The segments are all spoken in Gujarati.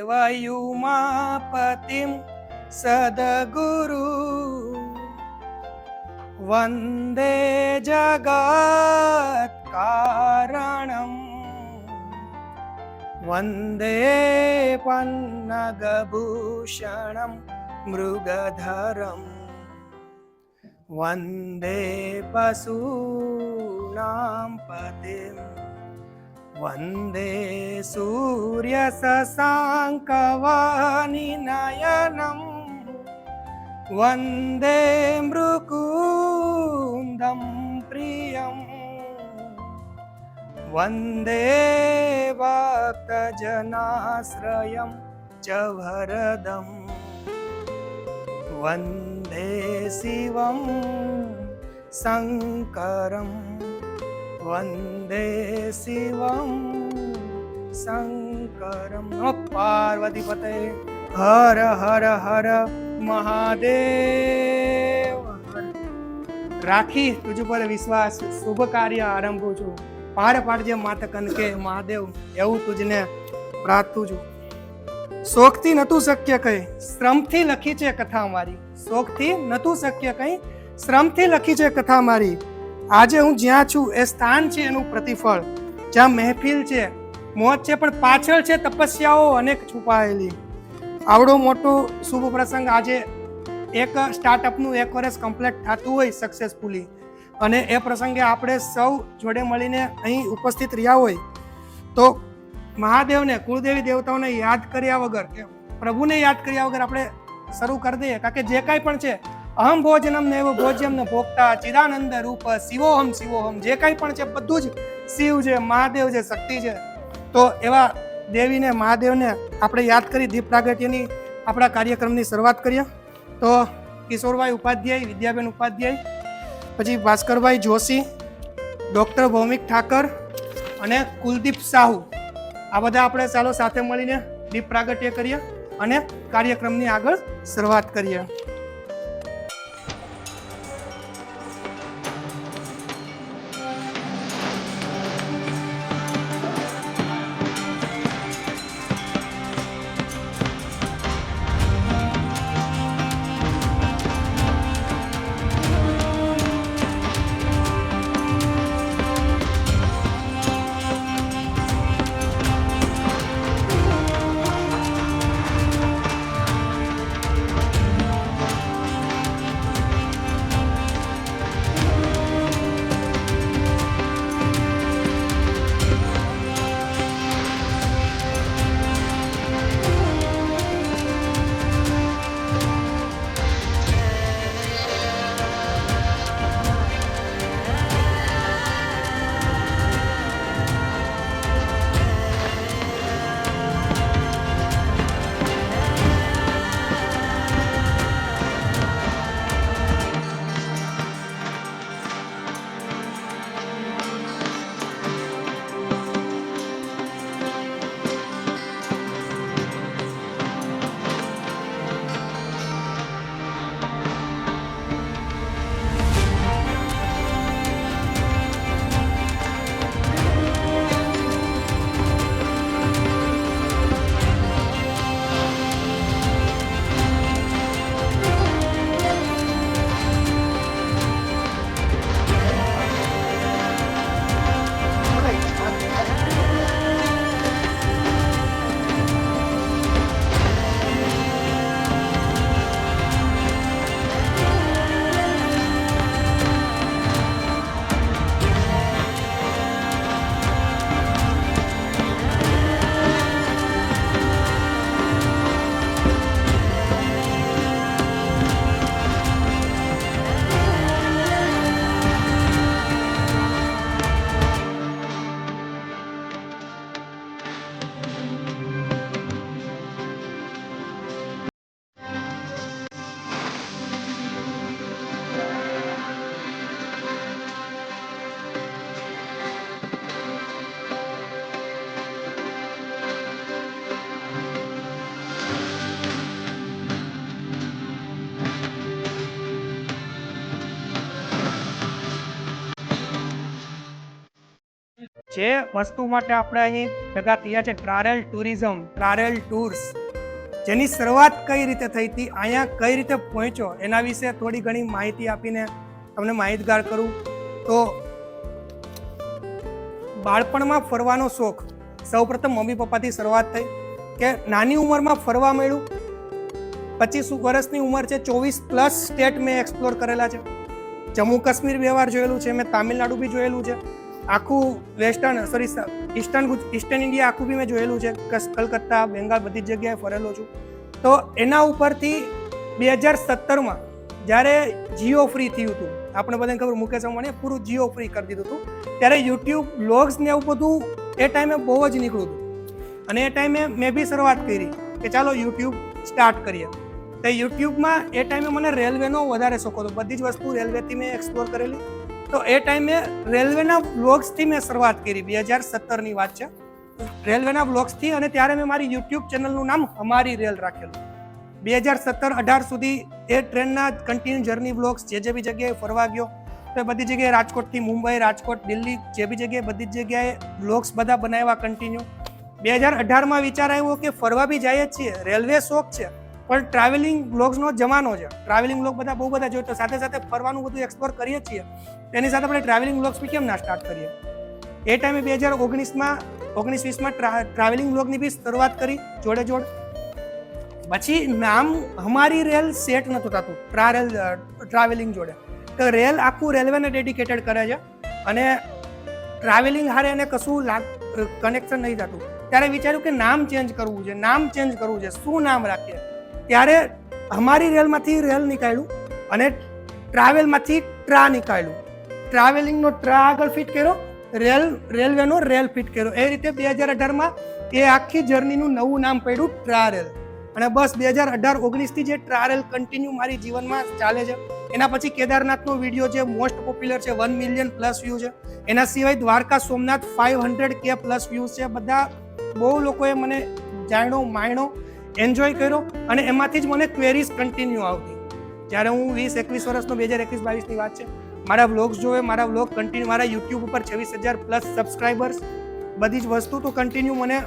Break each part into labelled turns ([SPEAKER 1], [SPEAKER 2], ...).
[SPEAKER 1] देवयुमापतिं सद्गुरु वन्दे जगत्कारणम् वन्दे पन्नगभूषणं मृगधरम् वन्दे पशूनां पतिं वन्दे सूर्यशशाङ्कवानिनयनं वन्दे मृकुन्दं प्रियम् वन्दे भक्तजनाश्रयं च वरदम् वन्दे शिवं शङ्करं वन्दे शिवं शङ्करं। नमः पार्वतीपतये हर हर हर महादेव। राखी तुझ पर विश्वास शुभ कार्य आरंभू છું પાર પાડજે માત કનકે મહાદેવ એવું તુજને પ્રાર્થું છું। શોખથી નતું શક્ય કઈ શ્રમથી લખી છે કથા મારી શોખથી નતું શક્ય કઈ શ્રમથી લખી છે કથા મારી। આજે હું જ્યાં છું એ સ્થાન છે એનું પ્રતિફળ જ્યાં મહેફિલ છે મોજ છે પણ પાછળ છે તપસ્યાઓ અનેક છુપાયેલી। આવડો મોટો શુભ પ્રસંગ આજે એક સ્ટાર્ટઅપનું 1 વર્ષ કમ્પ્લીટ થતું હોય સક્સેસફુલી અને એ પ્રસંગે આપણે સૌ જોડે મળીને અહીં ઉપસ્થિત રહ્યા હોય તો મહાદેવને કુળદેવી દેવતાઓને યાદ કર્યા વગર કે પ્રભુને યાદ કર્યા વગર આપણે શરૂ કરી દઈએ કારણ કે જે કાંઈ પણ છે અહમ ભોજનમ ને એવો ભોજ્યમ ને ભોગતા ચિદાનંદ રૂપ શિવોહમ શિવોહમ જે કાંઈ પણ છે બધું જ શિવ છે મહાદેવ છે શક્તિ છે। તો એવા દેવીને મહાદેવને આપણે યાદ કરી દીપ પ્રાગટ્યની આપણા કાર્યક્રમની શરૂઆત કરીએ। તો કિશોરભાઈ ઉપાધ્યાય વિદ્યાબેન ઉપાધ્યાય પછી ભાસ્કરભાઈ જોશી ડૉક્ટર ભૌમિક ઠાકર અને કુલદીપ સાહુ આ બધા આપણે ચાલો સાથે મળીને દીપ પ્રાગટ્ય કરીએ અને કાર્યક્રમની આગળ શરૂઆત કરીએ। જે વસ્તુ માટે આપણે અહીં ભેગા થયા છે, ટ્રાવેલ ટુરિઝમ, ટ્રાવેલ ટૂર્સ, જેની શરૂઆત કઈ રીતે થઈ હતી, અહીંયા કઈ રીતે પહોંચ્યો, એના વિશે થોડી ઘણી માહિતી આપીને તમને માહિતગાર કરું. તો બાળપણમાં ફરવાનો શોખ સૌપ્રથમ મમ્મી પપ્પાથી શરૂઆત થઈ કે નાની ઉંમરમાં ફરવા મળ્યું. 25 વર્ષની ઉંમર છે, 24+ સ્ટેટ મેં એક્સપ્લોર કરેલા છે. જમ્મુ કાશ્મીર 2 વાર જોયેલું છે, મેં તામિલનાડુ બી જોયેલું છે, આખું ઈસ્ટર્ન ઇન્ડિયા આખું બી મેં જોયેલું છે, કલકત્તા, બેંગાલ, બધી જ જગ્યાએ ફરેલો છું. તો એના ઉપરથી 2017માં જ્યારે જીઓ ફ્રી થયું હતું, આપણે બધાને ખબર મુકેશ અંબાણીએ પૂરું જીઓ ફ્રી કરી દીધું હતું, ત્યારે યુટ્યુબ વ્લોગ્સ ને એવું બધું એ ટાઈમે બહુ જ નીકળ્યું હતું. અને એ ટાઈમે મેં બી શરૂઆત કરી કે ચાલો યુટ્યુબ સ્ટાર્ટ કરીએ. તો યુટ્યુબમાં એ ટાઈમે મને રેલવેનો વધારે શોખ હતો, બધી જ વસ્તુ રેલવેથી મેં એક્સપ્લોર કરેલી. તો એ ટાઈમે રેલવેના વ્લોગ્સથી મેં શરૂઆત કરી, 2017ની વાત છે, રેલવેના વ્લોગ્સથી. અને ત્યારે મેં મારી યુટ્યુબ ચેનલનું નામ હમારી રેલ રાખેલું. 2017-18 સુધી એ ટ્રેનના કન્ટિન્યુ જર્ની વ્લોગ્સ, જે બી જગ્યાએ ફરવા ગયો તો બધી જગ્યાએ, રાજકોટથી મુંબઈ, રાજકોટ, દિલ્હી, જે બી જગ્યાએ બધી જ જગ્યાએ વ્લોગ્સ બધા બનાવ્યા કન્ટિન્યુ. 2018માં વિચાર આવ્યો કે ફરવા બી જઈએ જ છીએ, રેલવે શોખ છે, પણ ટ્રાવેલિંગ વ્લોગ્સનો જમાનો છે, ટ્રાવેલિંગ વ્લોગ બધા બહુ બધા જોઈએ, તો સાથે સાથે ફરવાનું બધું એક્સપ્લોર કરીએ છીએ, તેની સાથે આપણે ટ્રાવેલિંગ વ્લોગ્સ બી કેમ ના સ્ટાર્ટ કરીએ. એ ટાઈમે 2019-20માં ટ્રાવેલિંગ વ્લોગની બી શરૂઆત કરી જોડે જોડ. પછી નામ હમારી રેલ સેટ નહોતું થતું ટ્રાવેલિંગ જોડે, તો રેલ આખું રેલવેને ડેડિકેટેડ કરે છે અને ટ્રાવેલિંગ હારે એને કશું કનેક્શન નહીં થતું. ત્યારે વિચાર્યું કે નામ ચેન્જ કરવું છે, શું નામ રાખીએ. ત્યારે હમારી રેલમાંથી રેલ નીકાળ્યું અને ટ્રાવેલમાંથી ટ્રા નીકાળ્યું. ટ્રાવેલિંગનો ટ્રા આગળ ફિટ કર્યો, રેલવેનો રેલ ફિટ કર્યો. એ રીતે 2018માં એ આખી જર્નીનું નવું નામ પડ્યું ટ્રારેલ. અને બસ 2018-19થી જે ટ્રાવેલ કન્ટિન્યુ મારી જીવનમાં ચાલે છે. એના પછી કેદારનાથનો વિડીયો જે મોસ્ટ પોપ્યુલર છે, 1 મિલિયન પ્લસ વ્યૂ છે. એના સિવાય Dwarka Somnath 500K plus views છે. બધા બહુ લોકોએ મને જાણ્યો, માણ્યો, એન્જોય કર્યો અને એમાંથી જ મને ક્વેરીઝ કન્ટિન્યુ આવતી. જ્યારે હું 20-21 વર્ષનો, 2021-22ની વાત છે, મારા વ્લોગ્સ જોવે, મારા વ્લોગ કન્ટિન્યુ, મારા યુટ્યુબ ઉપર 26,000 પ્લસ સબસ્ક્રાઈબર્સ, બધી જ વસ્તુ તો કન્ટિન્યુ મને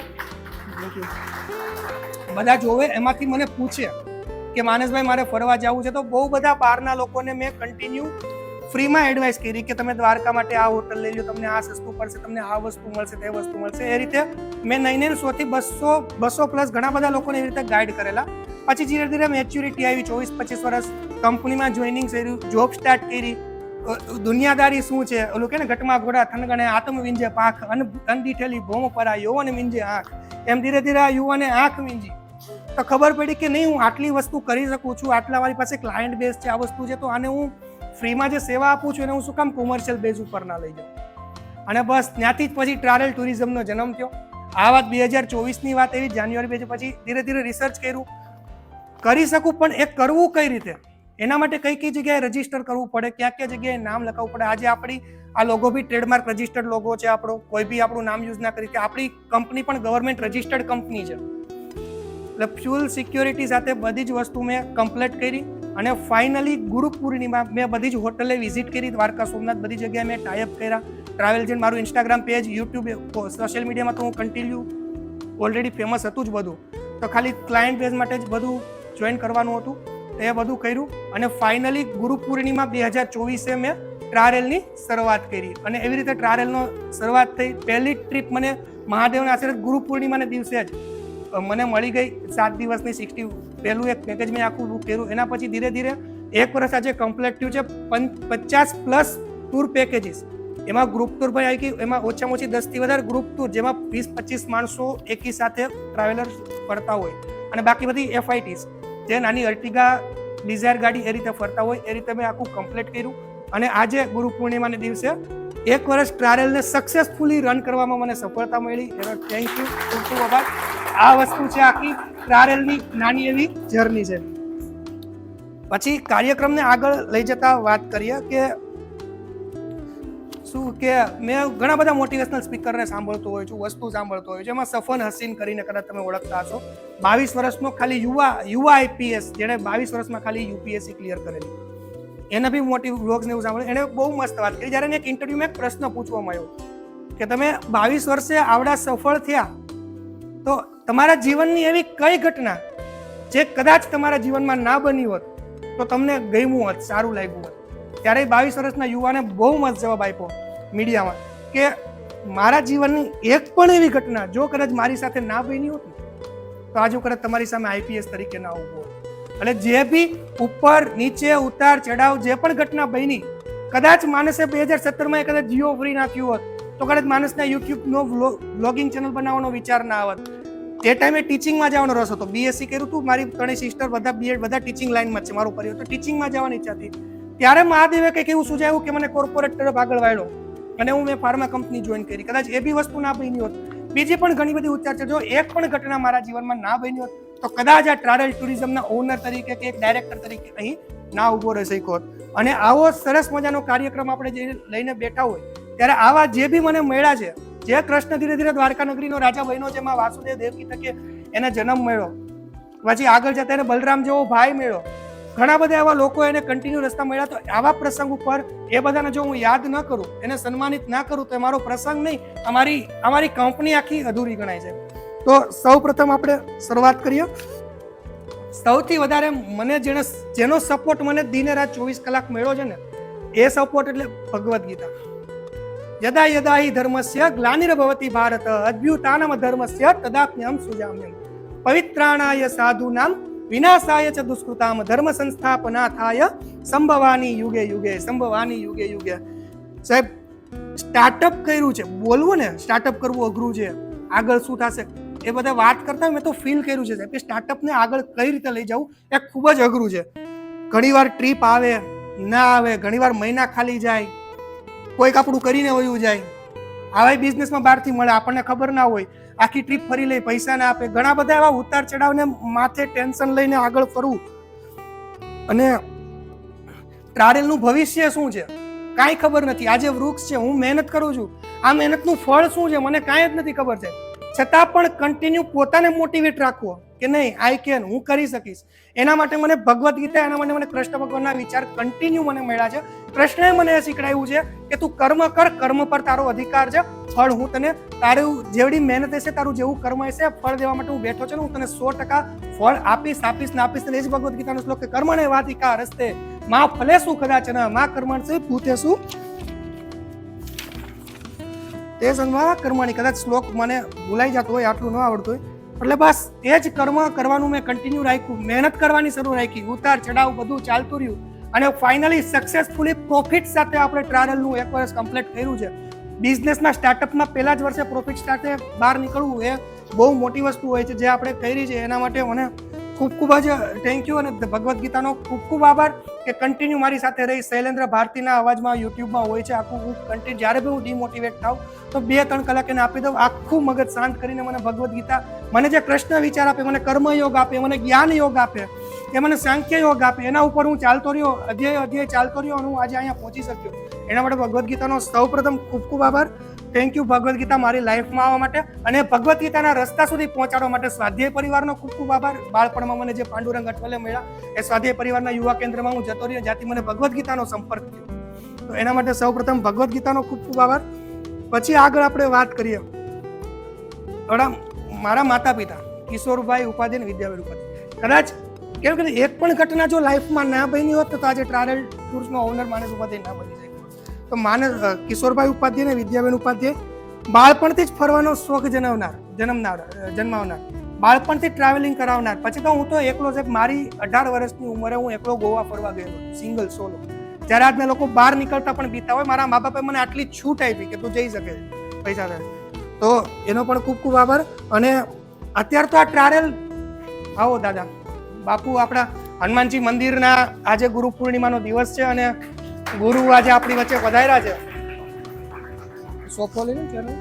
[SPEAKER 1] બધા જોવે. એમાંથી મને પૂછે કે માનસભાઈ મારે ફરવા જવું છે, તો બહુ બધા બહારના લોકોને મેં કન્ટિન્યુ ફ્રીમાં એડવાઇસ કરી કે તમે દ્વારકા માટે આ હોટલ લઈ લો, તમને આ સસ્તું પડશે, તમને આ વસ્તુ મળશે, તે વસ્તુ મળશે. એ રીતે મેં 100 પ્લસ ઘણા બધા લોકોને એવી રીતે ગાઈડ કરેલા. પછી ધીરે ધીરે મેચ્યુરિટી આવી, 24-25 વર્ષ કંપનીમાં જોઈનિંગ કર્યું, જોબ સ્ટાર્ટ કરી. દુનિયાદારી શું છે, ઓલું કે ને ઘટમાં ઘોડા થનગણે આત્મ વિંજે પાખ, અનદીઠેલી ભોમ પરા યુવાને વિંજે આંખ. એમ ધીરે ધીરે આ યુવાને આંખ વિંજી તો ખબર પડી કે નહીં, હું આટલી વસ્તુ કરી શકું છું, આટલા મારી પાસે ક્લાયન્ટ બેઝ છે, આ વસ્તુ છે, તો આને હું ફ્રીમાં જે સેવા આપું છું એને હું શું કામ કોમર્શિયલ બેઝ ઉપર ના લઈ જાઉં. અને બસ ત્યાંથી જ પછી ટ્રાવેલ ટુરિઝમનો જન્મ થયો. આ વાત 2024ની વાત એવી, જાન્યુઆરી પછી ધીરે ધીરે રિસર્ચ કર્યું, કરી શકું, પણ એ કરવું કઈ રીતે, એના માટે કઈ કઈ જગ્યાએ રજીસ્ટર કરવું પડે, ક્યાં ક્યાં જગ્યાએ નામ લખાવવું પડે. આજે આપણી આ લોગો બી ટ્રેડમાર્ક રજીસ્ટર્ડ લોગો છે આપણો, કોઈ બી આપણું નામ યુઝ ના કરી કે આપણી કંપની પણ ગવર્મેન્ટ રજીસ્ટર્ડ કંપની છે. એટલે ફ્યુલ સિક્યોરિટી સાથે બધી જ વસ્તુ મેં કમ્પ્લીટ કરી અને ફાઇનલી ગુરુ પૂર્ણિમા મેં બધી જ હોટલે વિઝિટ કરી, દ્વારકા સોમનાથ બધી જગ્યાએ મેં ટાઈઅપ કર્યા. ટ્રાવેલ એજન્ટ, મારું ઇન્સ્ટાગ્રામ પેજ, યુટ્યુબ, સોશિયલ મીડિયામાં તો હું કન્ટિન્યુ ઓલરેડી ફેમસ હતું જ બધું, તો ખાલી ક્લાયન્ટ બેઝ માટે જ બધું જોઈન કરવાનું હતું. એ બધું કર્યું અને ફાઇનલી ગુરુ પૂર્ણિમા 2024 મેં ટ્રાવેલની શરૂઆત કરી. અને એવી રીતે ટ્રાવેલનો શરૂઆત થઈ. પહેલી ટ્રીપ મને મહાદેવના આશીર્વાદ ગુરુ પૂર્ણિમાના દિવસે જ મને મળી ગઈ. 7 દિવસની 60 પહેલું એક પેકેજ મેં આખું બુક કર્યું. એના પછી ધીરે ધીરે 1 વર્ષ આજે કમ્પ્લીટ થયું છે. 50+ ટૂર પેકેજીસ, એમાં ગ્રુપ ટૂર પણ આવી ગઈ, એમાં ઓછામાં ઓછી 10થી વધારે ગ્રુપ ટૂર, જેમાં 20-25 માણસો એકી સાથે ટ્રાવેલર ફરતા હોય, અને બાકી બધી FITs જે નાની અર્ટિગા, ડિઝાયર ગાડી એ રીતે ફરતા હોય, એ રીતે મેં આખું કમ્પ્લીટ કર્યું. અને આજે ગુરુ પૂર્ણિમાના દિવસે 1 વર્ષ ટ્રાવેલને સક્સેસફુલી રન કરવામાં મને સફળતા મળી. એનો થેન્ક યુ, ખૂબ ખૂબ આભાર. આ વસ્તુ છે આખી ટ્રાવેલની નાની એવી જર્ની છે. પછી કાર્યક્રમને આગળ લઈ જતા વાત કરીએ કે શું કે મેં ઘણા બધા મોટિવેશનલ સ્પીકરને સાંભળતો હોય છું, વસ્તુ સાંભળતો હોય છું. એમાં સફન હસીન કરીને કદાચ તમે ઓળખતા હશો, 22 વર્ષનો ખાલી યુવા IPS, જેણે 22 વર્ષમાં ખાલી UPSC ક્લિયર કરેલી, એને બી મોટી વ્લોગ્સ ને એવું સાંભળ્યું. એને બહુ મસ્ત વાત કરી. જ્યારે એને એક ઇન્ટરવ્યુમાં એક પ્રશ્ન પૂછવામાં આવ્યો કે તમે 22 વર્ષે આવડા સફળ થયા, તો તમારા જીવનની એવી કઈ ઘટના જે કદાચ તમારા જીવનમાં ના બની હોત તો તમને ગમ્યું હોત, સારું લાગ્યું હોત? ત્યારે 22 વર્ષના યુવાને બહુ મસ્ત જવાબ આપ્યો મીડિયામાં કે મારા જીવનની એક પણ એવી ઘટના જો કદાચ મારી સાથે ના બની હોત ને તો આજે કદાચ તમારી સામે આઈપીએસ તરીકે ના ઊભો હોત. એટલે જે બી ઉપર નીચે ઉતાર ચઢાવ જે પણ ઘટના બની, કદાચ માણસે 2017માં કદાચ જીઓ ફ્રી નાખ્યું હોત તો કદાચ માણસના યુટ્યુબનો વ્લોગિંગ ચેનલ બનાવવાનો વિચાર ના આવત. તે ટાઈમે ટીચિંગમાં જવાનો રસ હતો, બીએસસી કર્યું હતું, મારી ત્રણેય સિસ્ટર બધા બીએડ બધા ટીચિંગ લાઈનમાં છે, મારું પરિવાર તો ટીચિંગમાં જવાની ઈચ્છા હતી. ત્યારે મહાદેવે કંઈક એવું સુઝાવ્યું કે મને કોર્પોરેટ તરફ આગળ વાળ્યો અને મેં ફાર્મા કંપની જોઈન કરી. કદાચ એ બી વસ્તુ ના બની હોત, બીજી પણ ઘણી બધી ઉચ્ચાર છે, જો એક પણ ઘટના મારા જીવનમાં ના બની હોત તો કદાચ આ ટ્રાવેલ ટુરિઝમના ઓનર તરીકે કે એક ડાયરેક્ટર તરીકે અહીં ના ઉભો રહી શક્યો હોત. અને આવો સરસ મજાનો કાર્યક્રમ આપણે જે લઈને બેઠા હોય ત્યારે આવા જે બી મને મળ્યા છે, જે કૃષ્ણ ધીરે ધીરે દ્વારકા નગરીનો રાજા બન્યો, જેમાં વાસુદેવ દેવકી તકે એને જન્મ મળ્યો, પછી આગળ જતા એને બલરામ જેવો ભાઈ મળ્યો, ઘણા બધા એવા લોકો એને કન્ટિન્યુ રસ્તા મળ્યા. તો આવા પ્રસંગ ઉપર એ બધાને જો હું યાદ ન કરું, એને સન્માનિત ના કરું તો મારો પ્રસંગ નહીં, અમારી કંપની આખી અધૂરી ગણાય છે. તો સૌ પ્રથમ આપણે શરૂઆત કરીએ. સૌથી વધારે મને જેનો સપોર્ટ મને દિને રાત 24 કલાક મળ્યો છે ને, એ સપોર્ટ એટલે ભગવદ્ ગીતા. યદા યદા હિ ધર્મસ્ય ગ્લાનિર્ભવતિ ભારત અદ્ભુતાનામ ધર્મસ્ય તદાપ્યહમ સૃજામ્યહમ પવિત્રાણાય સાધુનામ વિનાશાય ચ દુષ્કૃતામ ધર્મ સંસ્થાપનાથાય સંભવાની યુગે યુગે સંભવાની યુગે યુગે. સાહેબ, સ્ટાર્ટઅપ કર્યું છે, બોલવું ને સ્ટાર્ટઅપ કરવું અઘરું છે, આગળ શું થશે એ બધા વાત કરતા મેં તો ફીલ કર્યું છે સાહેબ કે સ્ટાર્ટઅપને આગળ કઈ રીતે લઈ જવું એ ખૂબ જ અઘરું છે. ઘણીવાર ટ્રીપ આવે ના આવે, ઘણીવાર મહિના ખાલી જાય, કોઈક આપણું કરીને વયું જાય, આવા બિઝનેસમાં બહારથી મળે, આપણને ખબર ના હોય, આખી ટ્રીપ ફરી લઈ, પૈસા ના આપે, ઘણા બધા એવા ઉતાર ચડાવને માથે ટેન્શન લઈને આગળ ફરવું. અને ટ્રાવેલનું ભવિષ્ય શું છે કાંઈ ખબર નથી. આજે વૃક્ષ છે, હું મહેનત કરું છું, આ મહેનતનું ફળ શું છે મને કાંઈ જ નથી ખબર છે, છતાં પણ કન્ટિન્યુ પોતાને મોટિવેટ રાખવો કે નહીં, આઈ કેન, હું કરી શકીશ. એના માટે મને ભગવદ્ ગીતા, એના માટે મને કૃષ્ણ ભગવાનના વિચાર કન્ટિન્યુ મને મળ્યા છે. કૃષ્ણએ મને એ શીખડાવ્યું છે કે તું કર્મ કર, કર્મ પર તારો અધિકાર છે, ફળ હું તને, તારું જેવડી મહેનત હશે, તારું જેવું કર્મ હશે, ફળ દેવા માટે હું બેઠો છું, હું તને 100% ફળ આપીશ આપીશ ને આપીશ. એ જ ભગવદ્ ગીતાનો શ્લોક કે કર્મને વાધિકા રસ્તે માં ફલે શું કદાચ ન માં કર્મણસે ભૂતે શું તે સંગમાં કર્મણી. કદાચ શ્લોક મને ભૂલાઈ જતો હોય, આટલું ન આવડતું હોય, એટલે બસ એ જ કર્મ કરવાનું મેં કન્ટિન્યુ રાખ્યું, મહેનત કરવાની શરૂ રાખી, ઉતાર ચઢાવ બધું ચાલતું રહ્યું અને ફાઇનલી સક્સેસફુલી પ્રોફિટ સાથે આપણે ટ્રાવેલનું 1 વર્ષ કમ્પ્લીટ કર્યું છે. બિઝનેસમાં સ્ટાર્ટઅપમાં પહેલા જ વર્ષે પ્રોફિટ સાથે બહાર નીકળવું એ બહુ મોટી વસ્તુ હોય છે, જે આપણે કરી છે. એના માટે મને ખૂબ જ થેન્ક યુ અને ભગવદ્ ગીતાનો ખૂબ આભાર કે કન્ટિન્યુ મારી સાથે રહી. શૈલેન્દ્ર ભારતીના અવાજમાં યુટ્યુબમાં હોય છે આખું, હું કન્ટિન્યુ જ્યારે બી હું ડિમોટિવેટ થાઉં તો 2-3 કલાક એને આપી દઉં, આખું મગજ શાંત કરીને મને ભગવદ્ ગીતા, મને જે કૃષ્ણ વિચાર આપે, મને કર્મયોગ આપે, મને જ્ઞાન યોગ આપે, એ મને સાંખ્ય યોગ આપે, એના ઉપર હું ચાલતો રહ્યો, અધ્યાય ચાલતો રહ્યો અને હું આજે અહીંયા પહોંચી શક્યો. એના માટે ભગવદ્ ગીતાનો સૌપ્રથમ ખૂબ આભાર. થેન્ક યુ ભગવદ્ ગીતા મારી લાઈફમાં આવવા માટે અને ભગવદ્ ગીતાના રસ્તા સુધી પહોંચાડવા માટે. સ્વાધ્યાય પરિવારનો ખૂબ આભાર. બાળપણમાં મને જે પાંડુરંગ અઠવાલે મળ્યા, એ સ્વાધ્યાય પરિવારના યુવા કેન્દ્રમાં હું જતો રહ્યો, જ્યાંથી મને ભગવદ્ ગીતાનો સંપર્ક થયો. તો એના માટે સૌપ્રથમ ભગવદ્ ગીતાનો ખૂબ આભાર. પછી આગળ આપણે વાત કરીએ, મારા માતા પિતા કિશોરભાઈ ઉપાધ્યાય અને વિદ્યાબેન ઉપાધ્યાય. કદાચ કેમ કે એક પણ ઘટના જો લાઈફમાં ના બની હોત તો આજે ટ્રાવેલ ટૂર્સનો ઓનર માનસ ઉપાધ્યાય ના બની જાય. તો કિશોરભાઈ ઉપાધ્યાય અને વિદ્યાબેન ઉપાધ્યાય બાળપણથી જ ફરવાનો શોખ જન્માવનાર, બાળપણથી ટ્રાવેલિંગ કરાવનાર. પછી તો હું તો એકલો છે, મારી 18 વર્ષની ઉંમરે હું એકલો ગોવા ફરવા ગયેલો, સિંગલ સોલો. જ્યારે આજના લોકો બહાર નીકળતા પણ બીતા હોય, મારા મા બાપે મને આટલી છૂટ આપી કે તું જઈ શકે પૈસા થાય. તો એનો પણ ખૂબ આભાર. અને અત્યારે તો આ ટ્રાવેલ, આવો દાદા બાપુ, આપણા હનુમાનજી મંદિરના આજે ગુરુ પૂર્ણિમાનો દિવસ છે અને ગુરુ આજે આપણી વચ્ચે પધાર્યા છે. સોફો લઈને ચાલો.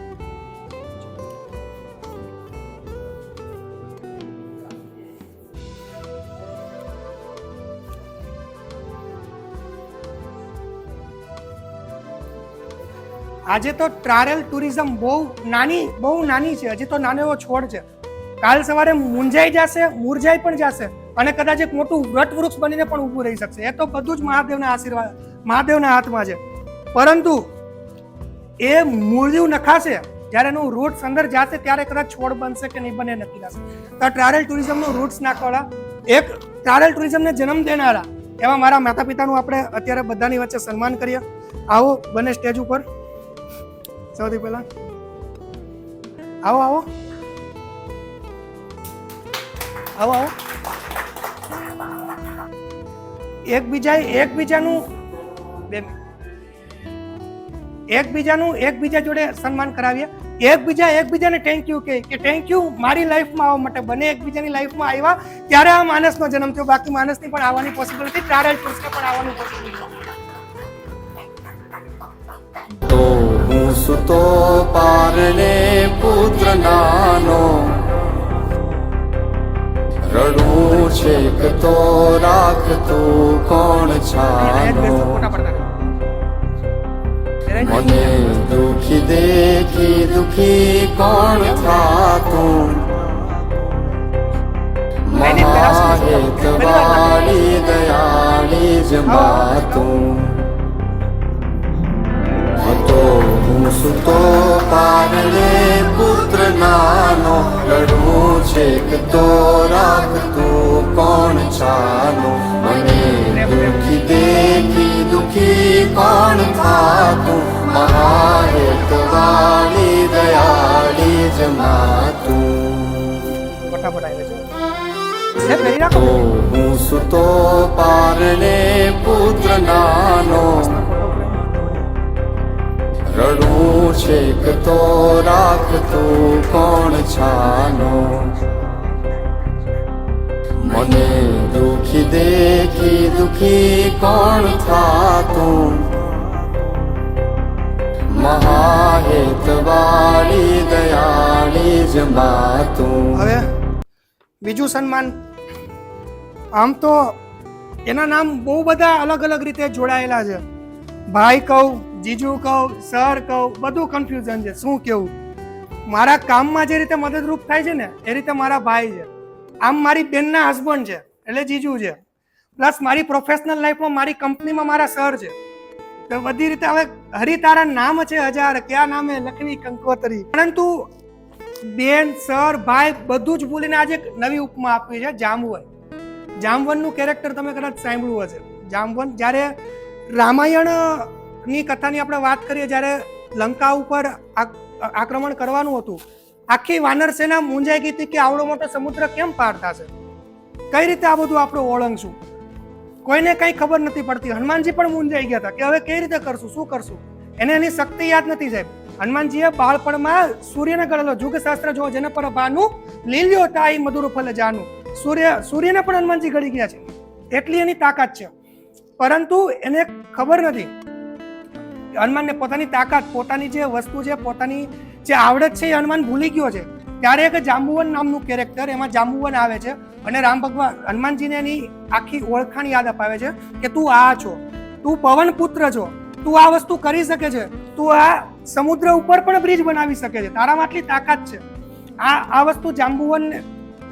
[SPEAKER 1] આજે તો ટ્રાવેલ ટુરિઝમ બહુ નાની છે, હજી તો નાનો એવો છોડ છે. કાલ સવારે મુંજાઈ જશે, મુરઝાઈ પણ જશે અને કદાચ એક મોટું વટવૃક્ષ બનીને પણ ઊભું રહી શકશે. એ તો બધું જ મહાદેવના આશીર્વાદ, મહાદેવના હાથમાં છે. પરંતુ એ મૂળિયું નખાશે, જ્યારે એનું રૂટ્સ અંદર જશે ત્યારે કદાચ છોડ બનશે કે નહીં બને નક્કી થશે. તો ટ્રાવેલ ટુરિઝમનું રૂટ્સ નાખવાળા, એક ટ્રાવેલ ટુરિઝમને જન્મ દેનારા એવા મારા માતા પિતાનું આપણે અત્યારે બધાની વચ્ચે સન્માન કરીએ. આવો બને સ્ટેજ ઉપર. સૌથી પહેલા આવો આવો આવો આવો. એકબીજા જોડે સન્માન કરાવીએ. એકબીજાને થેન્ક યુ કે થેન્ક યુ મારી લાઈફમાં આવવા માટે. બને એકબીજાની લાઈફમાં આવ્યા ત્યારે આ માણસનો જન્મ થયો. બાકી માણસની પણ આવવાની પોસિબિલિટી, ટ્રાવેલ ટૂર્સને પણ આવવાની પોસિબિલિટી.
[SPEAKER 2] તો હું સુતો પારણે પુત્ર નાનો, રડું છેક તો રાખતું કોણ છાનો, મને દુખી દેખી દુખી કોણ થાતું, મહાહેતવાળી દયાળી જ માતું. તો હું સુતો પારણે પુત્ર નાનો, રડું છેક તો રાખતું કોણ છાનો, મને દુખી દેખી દુખી કોણ થાતું, મહાહેતવાળી દયાળી જ માતું. તો હું સુતો પારણે પુત્ર નાનો, રડું છેક તો રાખતું કોણ છાનો, મને દુખી દેખી દુખી કોણ થાતું, મહાહેતવાળી દયાળી જ માતું.
[SPEAKER 1] હવે બીજું સન્માન. આમ તો એના નામ બહુ બધા અલગ અલગ રીતે જોડાયેલા છે. ભાઈ કહું, જીજુ કહું, સર કહું, બધું કન્ફ્યુઝન છે શું કેવું. મારા કામમાં જે રીતે મદદરૂપ થાય છે ને એ રીતે મારા ભાઈ છે. આમ મારી બેનના હસબન્ડ છે એટલે જીજુ છે. પ્લસ મારી પ્રોફેશનલ લાઈફમાં મારી કંપનીમાં મારા સર છે. તો બધી રીતે હવે હરિતારા નામ છે હજાર, ક્યાં નામે લખવી કંકોતરી. પરંતુ બેન, સર, ભાઈ બધું જ ભૂલીને આજે એક નવી ઉપમા આપવી છે, જાંબુવન. જાંબુવનનું કેરેક્ટર તમે કદાચ સાંભળ્યું હશે. જાંબુવન જ્યારે રામાયણની કથાની આપણે વાત કરીએ, જ્યારે લંકા ઉપર આક્રમણ કરવાનું હતું, આખી વાનર સેના મૂંઝાઈ ગઈ હતી કે આવડો મોટો સમુદ્ર કેમ પાર થશે, કઈ રીતે આ બધું આપણે ઓળંગશું. કોઈને કઈ ખબર નથી પડતી. હનુમાનજી પણ મૂંઝાઈ ગયા હતા કે હવે કઈ રીતે કરશું, શું કરશું. એને એની શક્તિ યાદ નથી સાહેબ. હનુમાનજીએ બાળપણમાં સૂર્યને ગણેલો. યુગશાસ્ત્ર જો જેને પર ભાનું લીલ્યો તાઈ મધુર ફલ જાનું. સૂર્યને પણ હનુમાનજી ગળી ગયા છે, એટલી એની તાકાત છે. પરંતુ એને ખબર નથી, હનુમાનને પોતાની તાકાત, પોતાની જે વસ્તુ છે, પોતાની જે આવડત છે એ હનુમાન ભૂલી ગયો છે. ત્યારે એક જાંબુવન નામનું કેરેક્ટર, એમાં જાંબુવન આવે છે અને રામ ભગવાન હનુમાનજીને એની આખી ઓળખાણ યાદ અપાવે છે કે તું આ છો, તું પવન પુત્ર છો, તું આ વસ્તુ કરી શકે છે, તું આ સમુદ્ર ઉપર પણ બ્રિજ બનાવી શકે છે, તારામાં આટલી તાકાત છે. આ વસ્તુ જાંબુવન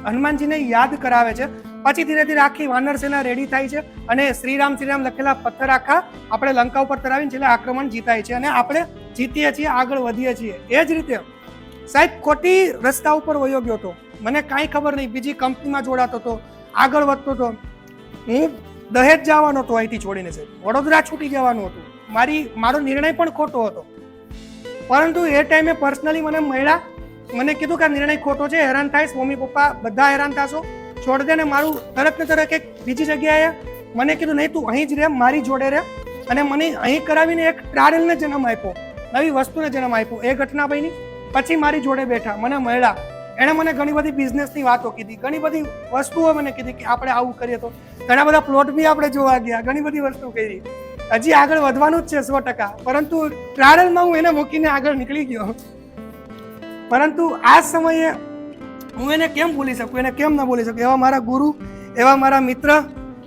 [SPEAKER 1] હનુમાનજીને યાદ કરાવે છે. પછી ધીરે ધીરે આખી વાનર સેના રેડી થાય છે અને શ્રીરામ લખેલા પથ્થર આખા આપણે લંકા ઉપર તરાવીને છેલ્લે આક્રમણ જીતાય છે અને આપણે જીતીએ છીએ, આગળ વધીએ છીએ. એ જ રીતે સાહેબ ખોટી રસ્તા ઉપર વયો ગયો હતો. મને કાંઈ ખબર નહીં, બીજી કંપનીમાં જોડાતો હતો, આગળ વધતો હતો. હું દહેજ જવાનો હતો અહીંથી છોડીને સાહેબ, વડોદરા છૂટી જવાનું હતું. મારો નિર્ણય પણ ખોટો હતો. પરંતુ એ ટાઈમે પર્સનલી મને મળ્યા, મને કીધું કે આ નિર્ણય ખોટો છે, હેરાન થાઈશ, મમ્મી પપ્પા બધા હેરાન થશો, છોડ દે. ને મારું તરત ને તરત એક બીજી જગ્યાએ મને કીધું નહીં તું અહીં જ રહે, મારી જોડે રહે. અને મને અહીં કરાવીને એક ટ્રાવેલને જન્મ આપ્યો, નવી વસ્તુને જન્મ આપ્યો. એ ઘટના બની. પછી મારી જોડે બેઠા, મને મળ્યા, એણે મને ઘણી બધી બિઝનેસની વાતો કીધી, ઘણી બધી વસ્તુઓ મને કીધી કે આપણે આવું કરીએ તો. ઘણા બધા પ્લોટ બી આપણે જોવા ગયા, ઘણી બધી વસ્તુ કરી. હજી આગળ વધવાનું જ છે 100%. પરંતુ ટ્રાવેલમાં હું એને મૂકીને આગળ નીકળી ગયો. પરંતુ આ સમયે હું એને કેમ ભૂલી શકું, એને કેમ ન ભૂલી શકું. એવા મારા ગુરુ, એવા મારા મિત્ર,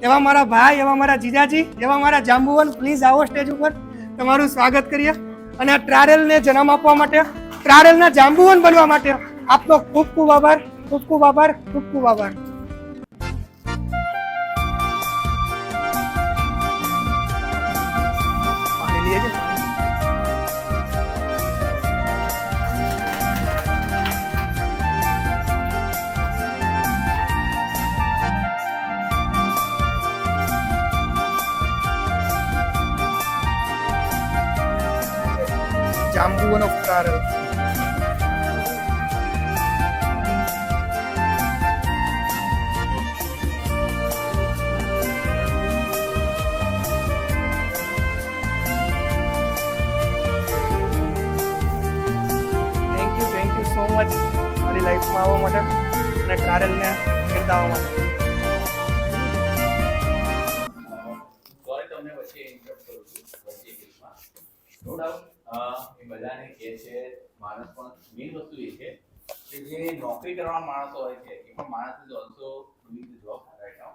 [SPEAKER 1] એવા મારા ભાઈ, એવા મારા જીજાજી, એવા મારા જાંબુવન. પ્લીઝ આવો સ્ટેજ ઉપર, તમારું સ્વાગત કરીએ. અને આ ટ્રાવેલને જન્મ આપવા માટે, ટ્રાવેલના જાંબુવન બનવા માટે આપનો ખૂબ ખૂબ આભાર, ખૂબ ખૂબ આભાર, ખૂબ ખૂબ આભાર. Jambuvan of travel. Thank you so much મારી લાઈફમાં આવવા માટે અને ટ્રાવેલને બિરદાવવા માટે.
[SPEAKER 3] સોરી તમને વચ્ચે ઇન્ટરપ્ટ કરું છું વચ્ચે કેસમાં નો ડાઉટ એ બધાને કહે છે માણસ પણ મેઇન વસ્તુ એ છે કે જે નોકરી કરવા માણસો હોય છે એ પણ માણસ is also doing the job right now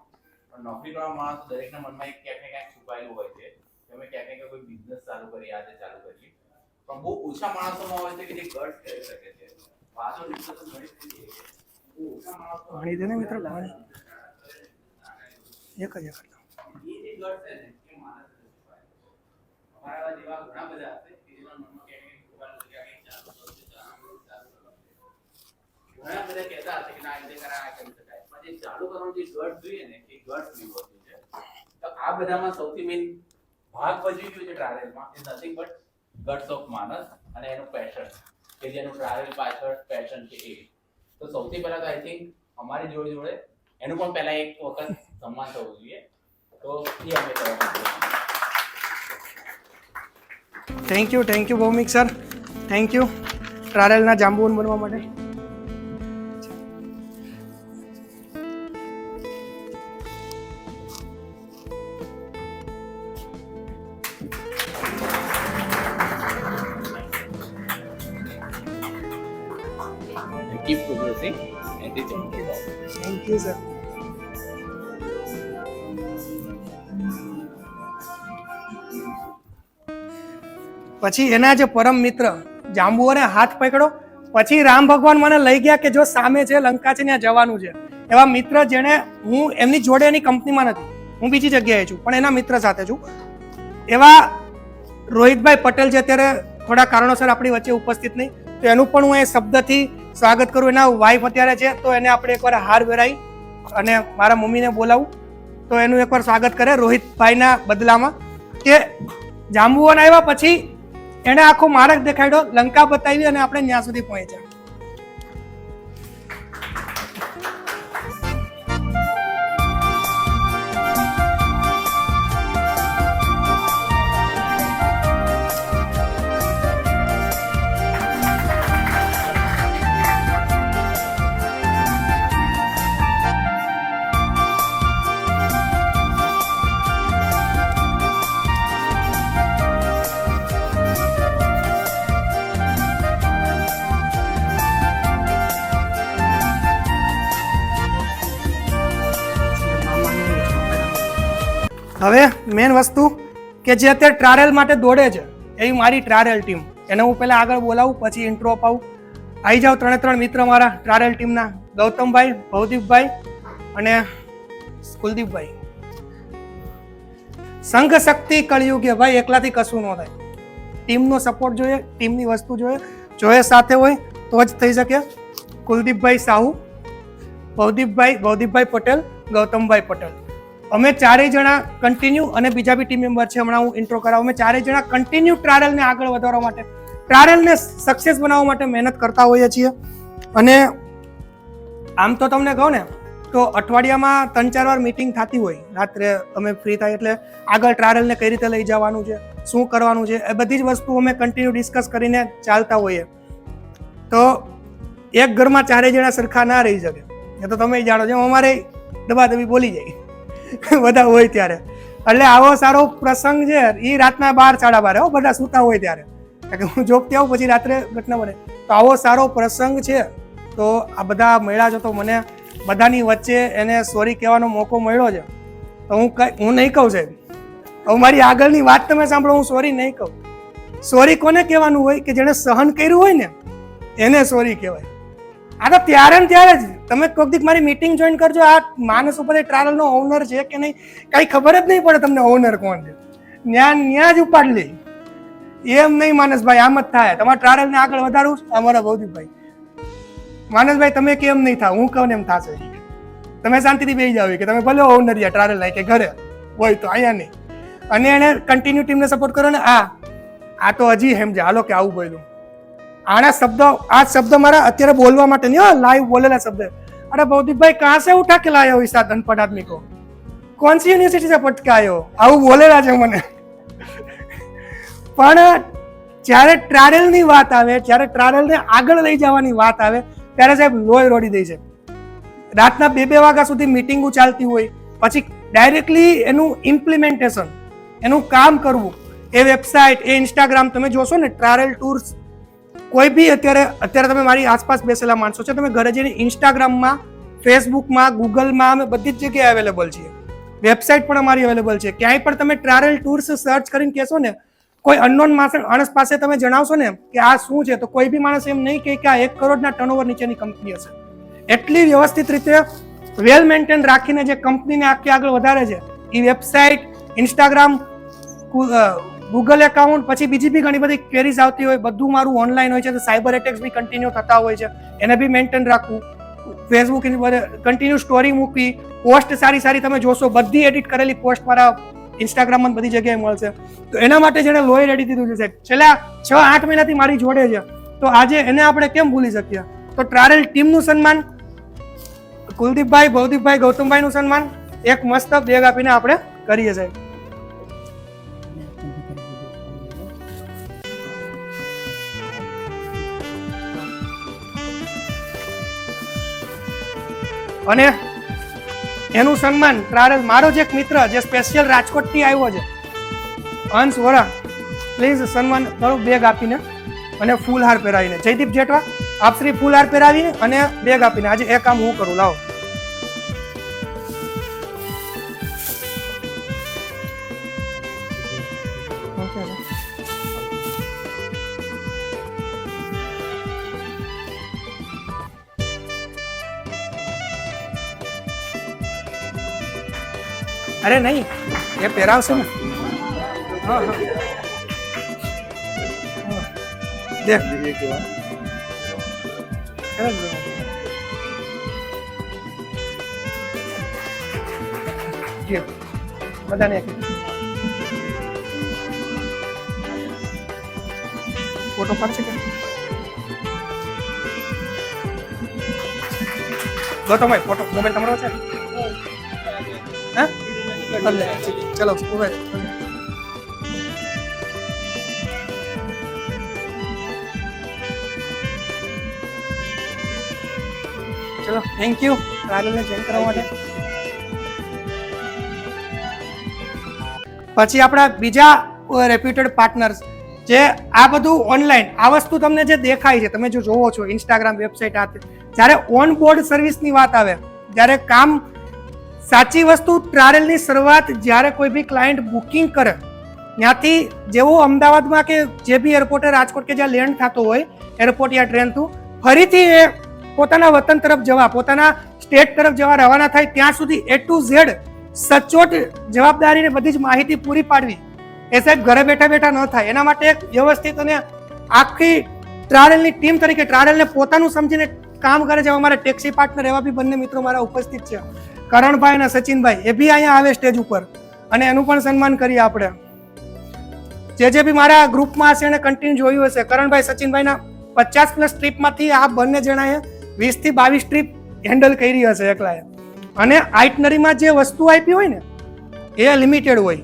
[SPEAKER 3] પણ નોકરી કરવા માણસ દરેકના મનમાં એક ક્યાંક ને ક્યાંક છુપાયેલું હોય છે કે અમે ક્યાંક ને ક્યાંક કોઈ બિઝનેસ ચાલુ કરીએ આજે ચાલુ કરીએ પણ બહુ ઓછા માણસોમાં હોય છે કે જે ગટ્સ કરી શકે છે પાછો ડિસ્કશન ઘણી થઈ છે બહુ ઓછા માણસો
[SPEAKER 1] પાણી દે ને મિત્ર, પાણી એક જ એક.
[SPEAKER 3] એ જે ગટ્સ છે ને એ માણસ અમારા જેવા ઘણા બધા હશે કે જેના મનમાં ક્યાંક છુપાયેલું છે કે ચાલુ કરશે ઘણા બધા કહેતા હશે કે ના આ રીતે કરાય કરી શકાય પણ જે ચાલુ કરવાનું જે ગટ જોઈએ ને એ ગટ ની વસ્તુ છે તો આ બધામાં સૌથી મેઇન ભાગ ભજવી ગયો છે ટ્રાવેલમાં is nothing but guts of Manas અને એનું પેશન કે જેનું ટ્રાવેલ પાછળ પેશન છે એ તો સૌથી પહેલા તો આઈ થિંક અમારી જોડે જોડે એનું પણ પહેલા એક વખત સન્માન થવું જોઈએ તો એ અમે કરવા માંગીએ છીએ.
[SPEAKER 1] Thank you Bhaumik sir, thank you ટ્રાવેલના જાંબુવન બનવા માટે.
[SPEAKER 3] Keep progressing and reach out to God.
[SPEAKER 1] Thank you sir. પછી એના જે પરમ મિત્ર જાંબુઓને હાથ પકડો, પછી રામ ભગવાન મને લઈ ગયા કે જો સામે છે લંકા છે ત્યાં જવાનું છે. એવા મિત્ર જેને હું એમની જોડે એની કંપનીમાં નથી, હું બીજી જગ્યાએ છું પણ એના મિત્ર સાથે છું. એવા રોહિતભાઈ પટેલ જે અત્યારે થોડા કારણોસર આપણી વચ્ચે ઉપસ્થિત નહીં, તો એનું પણ હું એ શબ્દથી સ્વાગત કરું. એના વાઈફ અત્યારે છે તો એને આપણે એકવાર હાર વેરાઈ અને મારા મમ્મીને બોલાવું તો એનું એકવાર સ્વાગત કરે રોહિતભાઈના બદલામાં. કે જાંબુવન આવ્યા પછી એણે આખો માર્ગ દેખાડ્યો, લંકા બતાવી અને આપણે ત્યાં સુધી પહોંચ્યા. હવે મેન વસ્તુ કે જે અત્યારે ટ્રાવેલ માટે દોડે છે એવી મારી ટ્રાવેલ ટીમ, એને હું પહેલાં આગળ બોલાવું પછી ઇન્ટ્રો અપાવું. આવી જાઓ ત્રણ મિત્ર મારા ટ્રાવેલ ટીમના, ગૌતમભાઈ, ભવદીપભાઈ અને કુલદીપભાઈ. સંઘ શક્તિ કળયુગે ભાઈ, એકલાથી કશું ન થાય, ટીમનો સપોર્ટ જોઈએ, ટીમની વસ્તુ જોઈએ સાથે હોય તો જ થઈ શકે. કુલદીપભાઈ સાહુ, ભવદીપભાઈ પટેલ, ગૌતમભાઈ પટેલ, અમે ચારેય જણા કન્ટિન્યુ, અને બીજા બી ટીમ મેમ્બર છે, હમણાં હું ઇન્ટ્રો કરાવું. અમે ચારેય જણા કન્ટિન્યુ ટ્રાવેલને આગળ વધારવા માટે, ટ્રાવેલને સક્સેસ બનાવવા માટે મહેનત કરતા હોઈએ છીએ. અને આમ તો તમને કહું ને તો અઠવાડિયામાં 3-4 વાર મીટિંગ થતી હોય, રાત્રે અમે ફ્રી થાય એટલે આગળ ટ્રાવેલને કઈ રીતે લઈ જવાનું છે, શું કરવાનું છે, એ બધી જ વસ્તુ અમે કન્ટિન્યુ ડિસ્કસ કરીને ચાલતા હોઈએ. તો એક ઘરમાં ચારેય જણા સરખા ના રહી શકે, એ તો તમે જાણો છો. અમારે દબાદબી બોલી જાય બધા હોય ત્યારે. એટલે આવો સારો પ્રસંગ છે એ રાતના 12-12:30 બધા સૂતા હોય ત્યારે, કારણ કે હું જોબથી આવું પછી રાત્રે ઘટના બને. તો આવો સારો પ્રસંગ છે તો આ બધા મળ્યા છો તો મને બધાની વચ્ચે એને સોરી કહેવાનો મોકો મળ્યો છે. તો હું નહીં કહું સાહેબ, હવે મારી આગળની વાત તમે સાંભળો, હું સોરી નહીં કહું. સોરી કોને કહેવાનું હોય કે જેણે સહન કર્યું હોય ને એને સોરી કહેવાય. આ તો ત્યારે ને ત્યારે જ તમે કોઈક દીક મારી મીટિંગ જોઈન કરજો. આ માનસ ઉપર ટ્રાવેલનો ઓનર છે કે નહીં કઈ ખબર જ નહીં પડે તમને ઓનર કોણ છે, ન્યા જ ઉપાડ લે. એમ નહીં માનસભાઈ, આમ જ થાય. તમારે ટ્રાવેલને આગળ વધારવું અમારા ભૌતિકભાઈ. માનસભાઈ તમે કેમ નહીં થાવ, હું કહું ને એમ થશે. તમે શાંતિથી બેસી જાવ કે તમે ભલે ઓનર યા ટ્રાવેલ લાય કે ઘરે હોય તો અહીંયા નહીં. અને એને કન્ટિન્યુ ટીમને સપોર્ટ કરો ને. આ તો હજી સમજે હાલો કે આવું બોલ્યું, આના શબ્દ, આ શબ્દ મારા અત્યારે બોલવા માટે નહીં, લાઈવ બોલેલા શબ્દ. अरे भौतिक भाई कहाँ से उठा के लाए हो इस अनपढ़ आदमी को, कौन सी यूनिवर्सिटी से पढ़ के आए हो, આવું બોલેલા છે મને. પણ જ્યારે ટ્રાવેલની વાત આવે, જ્યારે ટ્રાવેલને આગળ લઈ જવાની વાત આવે, ત્યારે સાહેબ લોહી રોડી દે છે. રાતના 2-2 વાગ્યા સુધી મિટિંગો ચાલતી હોય, પછી ડાયરેક્ટલી એનું ઇમ્પ્લિમેન્ટેશન, એનું કામ કરવું, એ વેબસાઇટ, એ ઇન્સ્ટાગ્રામ તમે જોશો ને, ટ્રાવેલ ટૂર્સ, કોઈ બી અત્યારે તમે મારી આસપાસ બેસેલા માણસો છો, તમે ઘરે જઈને ઇન્સ્ટાગ્રામમાં, ફેસબુકમાં, ગૂગલમાં અમે બધી જ જગ્યાએ અવેલેબલ છીએ. વેબસાઇટ પણ અમારી અવેલેબલ છે. ક્યાંય પણ તમે ટ્રાવેલ ટૂર્સ સર્ચ કરીને કહેશો ને, કોઈ અનનોન માણસ પાસે તમે જણાવશો ને કે આ શું છે, તો કોઈ બી માણસ એમ નહીં કહે કે આ 1 કરોડના ટર્નઓવર નીચેની કંપની હશે. એટલી વ્યવસ્થિત રીતે વેલ મેન્ટેન રાખીને જે કંપનીને આખી આગળ વધારે છે, એ વેબસાઇટ, ઇન્સ્ટાગ્રામ, ગૂગલ એકાઉન્ટ, પછી બીજી બી ઘણી બધી ક્વેરીઝ આવતી હોય, બધું મારું ઓનલાઈન હોય છે. તો સાયબર એટેક્સ બી કન્ટિન્યુ થતા હોય છે, એને બી મેન્ટેન રાખવું. ફેસબુક કન્ટિન્યુ સ્ટોરી મૂકવી, પોસ્ટ સારી સારી તમે જોશો, બધી એડિટ કરેલી પોસ્ટ મારા ઇન્સ્ટાગ્રામમાં બધી જગ્યાએ મળશે. તો એના માટે જેને લોહી રેડી દીધું છે સાહેબ, છેલ્લા 6-8 મહિનાથી મારી જોડે છે, તો આજે એને આપણે કેમ ભૂલી શકીએ? તો ટ્રાવેલ ટીમનું સન્માન, કુલદીપભાઈ, ભૌતિકભાઈ, ગૌતમભાઈનું સન્માન એક મસ્ત બેગ આપીને આપણે કરીએ સાહેબ. અને એનું સન્માન ટ્રાવેલ, મારો જ એક મિત્ર જે સ્પેશિયલ રાજકોટથી આવ્યો છે, અંશ વોરા, પ્લીઝ સન્માન કરો બેગ આપીને અને ફૂલહાર પહેરાવીને. જયદીપ જેઠવા, આપશ્રી ફૂલહાર પહેરાવીને અને બેગ આપીને. આજે એ કામ હું કરું, લાવો. અરે નહીં, એ પહેરાવશે ને. હા હા, દેખ બધાને ફોટો પાડશે કે ગૌતમભાઈ? ફોટો મોબાઈલ તમારો છે? હા, ચલો ઉભા. ચલો, થેન્ક યુ ટ્રાવેલને જોઈન કરવા માટે. પછી આપણા બીજા રેપ્યુટેડ પાર્ટનર્સ, જે આ બધું ઓનલાઈન, આ વસ્તુ તમને જે દેખાય છે, તમે જો જોવો છો ઇન્સ્ટાગ્રામ, વેબસાઇટ, આ જ્યારે ઓન બોર્ડ સર્વિસની વાત આવે, જ્યારે કામ, સાચી વસ્તુ, ટ્રાવેલની શરૂઆત જ્યારે કોઈ બી ક્લાયન્ટ બુકિંગ કરે ત્યાંથી, જેવું અમદાવાદમાં કે જે બી એરપોર્ટે, રાજકોટ કે જ્યાં લેન્ડ થતો હોય એરપોર્ટ યા ટ્રેન થ્રુ, ફરીથી એ પોતાના વતન તરફ જવા, પોતાના સ્ટેટ તરફ જવા રવાના થાય, ત્યાં સુધી A to Z સચોટ જવાબદારીને બધી જ માહિતી પૂરી પાડવી, એ સાહેબ ઘરે બેઠા બેઠા ન થાય. એના માટે એક વ્યવસ્થિત અને આખી ટ્રાવેલની ટીમ તરીકે ટ્રાવેલને પોતાનું સમજીને કામ કરે છે. અમારા ટેક્સી પાર્ટનર એવા બી બંને મિત્રો મારા ઉપસ્થિત છે, કરણભાઈ અને સચિનભાઈ, એ બી અહીંયા આવે સ્ટેજ ઉપર, અને એનું પણ સન્માન કરીએ આપણે. જે બી મારા ગ્રુપમાં હશે એને કન્ટિન્યુ જોયું હશે, કરણભાઈ, સચિનભાઈના 50+ ટ્રીપમાંથી આ બંને જણાએ 20 થી 22 ટ્રીપ હેન્ડલ કરી હશે એકલાએ. અને આઇટનરીમાં જે વસ્તુ આપી હોય ને એ લિમિટેડ હોય,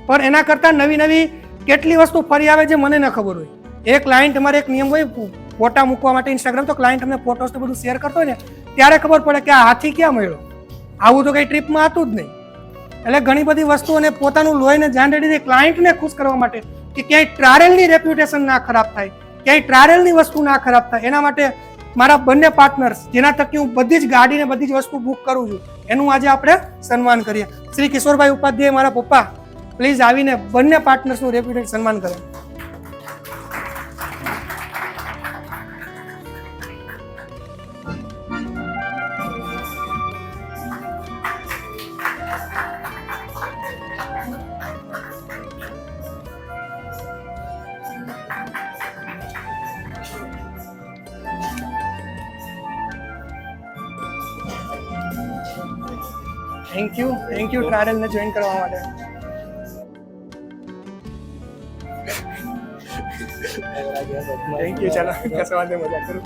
[SPEAKER 1] પણ એના કરતાં નવી નવી કેટલી વસ્તુ ફરી આવે જે મને ન ખબર હોય. એ ક્લાયન્ટ, અમારે એક નિયમ હોય ફોટા મૂકવા માટે ઇન્સ્ટાગ્રામ, તો ક્લાયન્ટ અમને ફોટોસ બધું શેર કરતો હોય ને, ત્યારે ખબર પડે કે આ હાથી ક્યાં મળ્યો. આવું તો કઈ ટ્રીપમાં હતું જ નહીં. એટલે ઘણી બધી વસ્તુઓને પોતાનું લોહીને જાન રેડી દે ક્લાયન્ટને ખુશ કરવા માટે, કે ક્યાંય ટ્રાવેલની રેપ્યુટેશન ના ખરાબ થાય, ક્યાંય ટ્રાવેલની વસ્તુ ના ખરાબ થાય. એના માટે મારા બંને પાર્ટનર્સ, જેના થકી હું બધી જ ગાડીને બધી જ વસ્તુ બુક કરું છું, એનું આજે આપણે સન્માન કરીએ. શ્રી કિશોરભાઈ ઉપાધ્યાય, મારા પપ્પા, પ્લીઝ આવીને બંને પાર્ટનર્સનું રેપ્યુટેડ સન્માન કરે. થેન્ક યુ ટ્રાવેલને જોઈન કરવા માટે. Thank you. ચાલો કશો વાંધો નહીં, મજા કરું.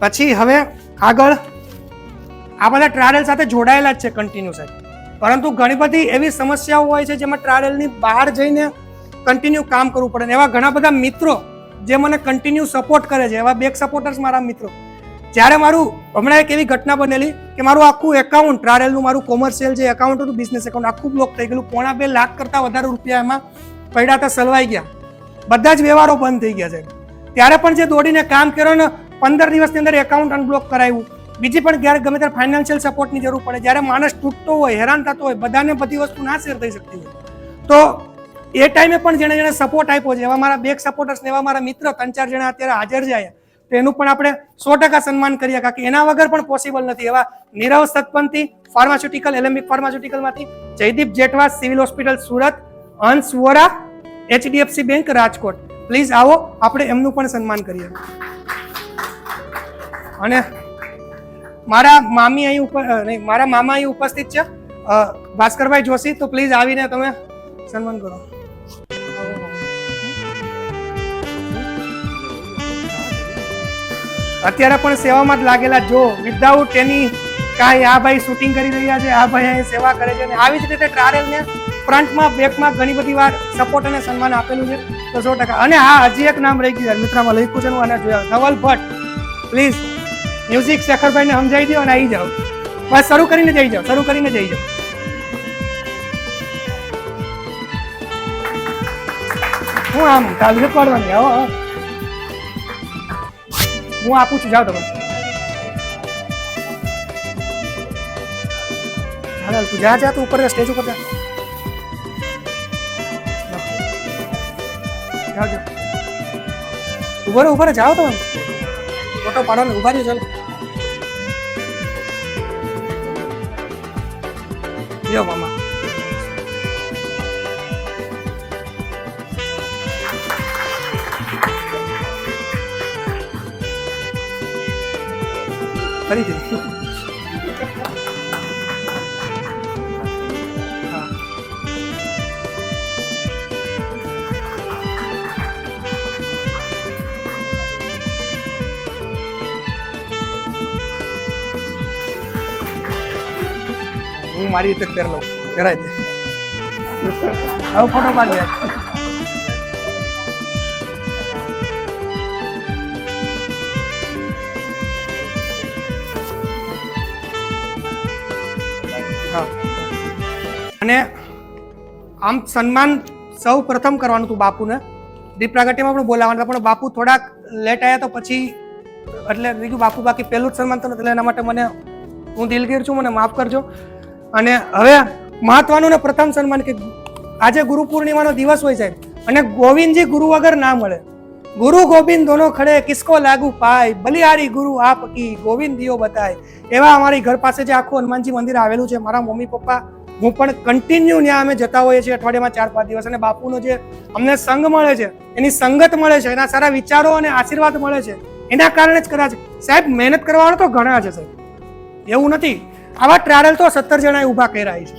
[SPEAKER 1] પછી હવે આગળ આ બધા ટ્રાવેલ સાથે જોડાયેલા જ છે કન્ટિન્યુ સાહેબ, પરંતુ ઘણી બધી એવી સમસ્યાઓ હોય છે જેમાં ટ્રાવેલની બહાર જઈને કન્ટિન્યુ કામ કરવું પડે. એવા ઘણા બધા મિત્રો જે મને કન્ટિન્યુ સપોર્ટ કરે છે, એવા બેક સપોર્ટર્સ મારા મિત્રો. જ્યારે મારું હમણાં એક એવી ઘટના બનેલી કે મારું આખું એકાઉન્ટ ટ્રાવેલનું, મારું કોમર્શિયલ જે એકાઉન્ટ હતું, બિઝનેસ એકાઉન્ટ, આખું બ્લોક થઈ ગયેલું. 2.5 લાખ કરતાં વધારે રૂપિયા એમાં પડ્યા હતા, સલવાઈ ગયા, બધા જ વ્યવહારો બંધ થઈ ગયા છે. ત્યારે પણ જે દોડીને કામ કર્યો ને 15 દિવસની અંદર એકાઉન્ટ અનબ્લોક કરાવ્યું. બીજી પણ ક્યારેક ગમે ત્યારે ફાઇનાન્શિયલ સપોર્ટની જરૂર પડે, જ્યારે માણસ તૂટતો હોય, હેરાન થતો હોય, બધાને બધી વસ્તુ ના શેર થઈ શકતી હોય, તો એ ટાઈમે પણ જેને જેને સપોર્ટ આપ્યો છે એવા મારા બેક સપોર્ટર્સ ને એવા મારા મિત્ર 3-4 જણા અત્યારે હાજર છે અહીંયા, તો એનું પણ આપણે 100% સન્માન કરીએ, કારણ કે એના વગર પણ પોસિબલ નથી. એવા નીરવ સતપંથી ફાર્માસ્યુટિકલ, એલેમ્બિક ફાર્માસ્યુટિકલમાંથી, Jaydeep Jethwa civil hospital Surat, Ansh Vora HDFC bank Rajkot. Please આવો, આપણે એમનું પણ સન્માન કરીએ. અને મારા મામી અહીં નહીં, મારા મામા અહીં ઉપસ્થિત છે, ભાસ્કરભાઈ જોશી, તો પ્લીઝ આવીને તમે સન્માન કરો. અત્યારે પણ સેવામાં જ લાગેલા. જો વિધાઉટ એની કાંઈ આ ભાઈ શૂટિંગ કરી રહ્યા છે, આ ભાઈ અહીં સેવા કરે છે, અને આવી જ રીતે ટ્રાવેલને ફ્રન્ટમાં બેકમાં ઘણી બધી વાર સપોર્ટ અને સન્માન આપેલું છે, તો 100%. અને હા, હજી એક નામ રહી ગયું મિત્રમાં લખ્યું છે, અને જોયા, ધવલ ભટ્ટ. પ્લીઝ મ્યુઝિક શેખરભાઈને સમજાવી દો અને આવી જાઓ. બસ શરૂ કરીને જઈ જાઓ, શરૂ કરીને જઈ જાઓ. હું આમ કાલે પાડવાની, આવો હું આપું છું, જાઓ તમે. હા તું જા જા, તું ઉપર જા, સ્ટેજ ઉપર જા. જાઓ જાઓ, ઉભો ઉભો જાઓ તમે, ફોટો પાડો ને, ઉભા રહ્યો. ચાલો જો મામા. ફરીથી હું મારી રીતે પહેર લઉં, પહેરાય દે. હવે ફોટો પાડી લે. અને આમ સન્માન સૌ પ્રથમ કરવાનું હતું બાપુને. દીપ પ્રાગટ્યમાં પણ બોલાવવાના, પણ બાપુ થોડાક લેટ આવ્યા, તો પછી એટલે કીધું બાપુ બાકી પહેલું જ સન્માન તો નથી, એટલે એના માટે મને, હું દિલગીર છું, મને માફ કરજો. અને હવે મહત્વનું ને પ્રથમ સન્માન કે આજે ગુરુ પૂર્ણિમાનો દિવસ હોય સાહેબ, અને ગોવિંદજી ગુરુ વગર ના મળે. ગુરુ ગોવિંદ દોનો ખડે કિસકો લાગુ પાય, બલિહારી ગુરુ આપ કી ગોવિંદ દિયો બતાય. એવા અમારી ઘર પાસે જે આખું હનુમાનજી મંદિર આવેલું છે, મારા મમ્મી પપ્પા, હું પણ કન્ટિન્યુ ત્યાં અમે જતા હોઈએ છીએ અઠવાડિયામાં 4-5 દિવસ. અને બાપુનો જે અમને સંગ મળે છે, એની સંગત મળે છે, એના સારા વિચારો અને આશીર્વાદ મળે છે, એના કારણે જ કદાચ સાહેબ મહેનત કરવાવાળા તો ઘણા છે સાહેબ, એવું નથી. આવા ટ્રાવેલ તો 17 જણાએ ઊભા કર્યા છે,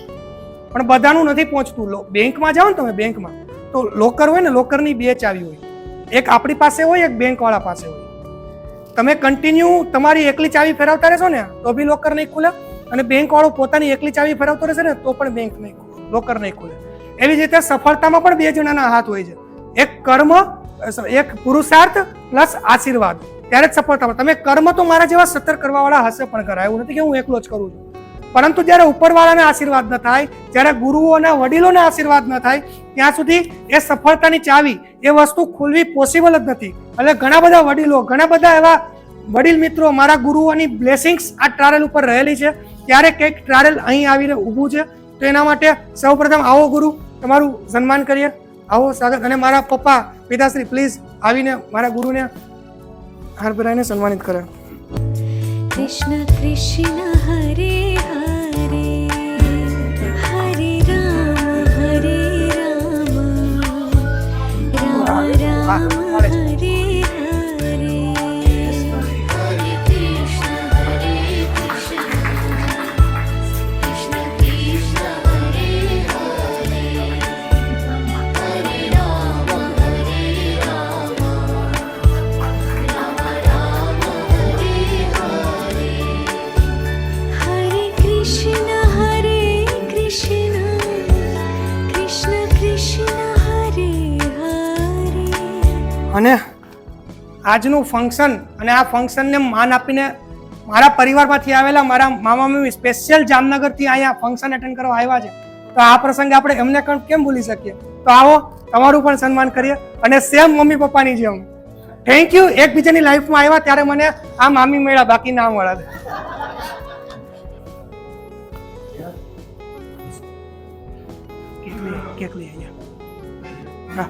[SPEAKER 1] પણ બધાનું નથી પહોંચતું. બેંકમાં જાઓ ને તમે, બેંકમાં તો લોકર હોય ને, લોકરની 2 ચાવી હોય, એક આપણી પાસે હોય, એક બેંકવાળા પાસે હોય. તમે કન્ટિન્યુ તમારી એકલી ચાવી ફેરવતા રહેશો ને તો બી લોકર નહીં ખુલે, અને બેંકવાળો પોતાની એકલી ચાવી ફેરવતો રહેશે ને તો પણ બેંક નહીં, લોકર નહીં ખુલે. એવી જ રીતે સફળતામાં પણ 2 જણાના હાથ હોય છે, એક કર્મ, એક પુરુષાર્થ પ્લસ આશીર્વાદ, ત્યારે જ સફળતા. તમે કર્મ તો મારા જેવા 17 કરવાવાળા હશે પણ કરાય, એવું નથી કે હું એકલો જ કરું છું. પરંતુ જ્યારે ઉપરવાળાને આશીર્વાદ ન થાય, જ્યારે ગુરુઓના વડીલોને આશીર્વાદ ન થાય, ત્યાં સુધી એ સફળતાની ચાવી, એ વસ્તુ ખુલવી પોસિબલ જ નથી. એટલે ઘણા બધા વડીલો, ઘણા બધા એવા વડીલ મિત્રો, મારા ગુરુઓની બ્લેસિંગ્સ આ ટ્રાવેલ ઉપર રહેલી છે, ત્યારે કંઈક ટ્રાવેલ અહીં આવીને ઊભું છે. તો એના માટે સૌપ્રથમ આવો ગુરુ, તમારું સન્માન કરીએ, આવો સ્વાગત. અને મારા પપ્પા પિતાશ્રી પ્લીઝ આવીને મારા ગુરુને હાર પહેરાવીને સન્માનિત કરે.
[SPEAKER 4] કૃષ્ણ કૃષ્ણ હરે હરે, હરે રામ રામ રામ હરે હરે.
[SPEAKER 1] અને આજનું ફંક્શન અને આ ફંક્શનને માન આપીને મારા પરિવારમાંથી આવેલા મારા મામા મમ્મી સ્પેશિયલ જામનગરથી અહીંયા ફંક્શન એટેન્ડ કરવા આવ્યા છે, તો આ પ્રસંગે આપણે એમને કેમ ભૂલી શકીએ? તો આવો તમારું પણ સન્માન કરીએ અને સેમ મમ્મી પપ્પાની જેમ થેન્ક યુ. એકબીજાની લાઈફમાં આવ્યા ત્યારે મને આ મામી મળ્યા, બાકી ના મળ્યા. કેક લઈ અહીંયા. હા,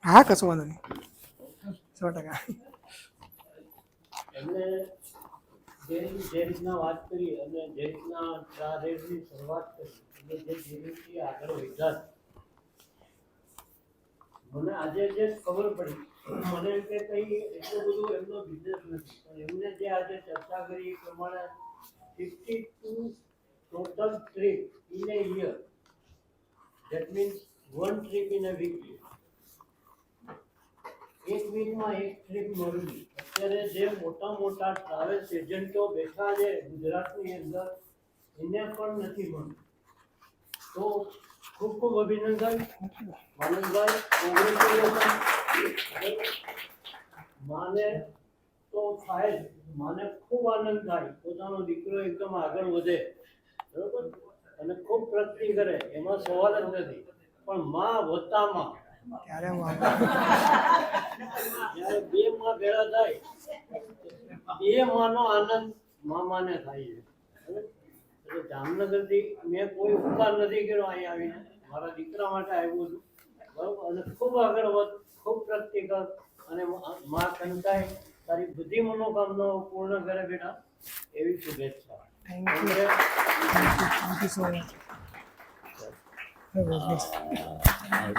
[SPEAKER 1] હા, કશું વાંધો નહીં. 100%.
[SPEAKER 5] એમને જે રીતના વાત કરી અને જે રીતના ચા રેડની શરૂઆત કરી અને જે રીતથી આગળ વધ્યા, મને આજે જે ખબર પડી, મને એમ કે કંઈ એટલું બધું એમનો બિઝનેસ નથી, પણ એમને જે આજે ચર્ચા કરી એ પ્રમાણે 52 total trip in a year, that means 1 trip in a week. એક વીકમાં એક ટ્રીપ મળવી. અત્યારે જે મોટા મોટા ટ્રાવેલ્સ એજન્ટો બેઠા છે ગુજરાતની અંદર, એને પણ નથી મળતું. તો ખૂબ ખૂબ અભિનંદન માનસભાઈ, કોંગ્રેચ્યુલેશન. માને તો થાય, માને ખૂબ આનંદ થાય પોતાનો દીકરો એકદમ આગળ વધે, બરોબર, અને ખૂબ પ્રગતિ કરે, એમાં સવાલ જ નથી. પણ માં વત્તામાં જ્યારે બે માં ભેળા થાય, એ માનો આનંદ મામાને થાય છે. એટલે જામનગરથી મેં કોઈ ઉપકાર નથી કર્યો, અહીંયા આવીને મારા દીકરા માટે આવ્યો છું, બરોબર, અને ખૂબ આગળ વધ, ખૂબ પ્રગતિ કર, અને માં કંકાય તારી બધી મનોકામનાઓ પૂર્ણ કરે બેટા, એવી શુભેચ્છા.
[SPEAKER 1] Thank you so much.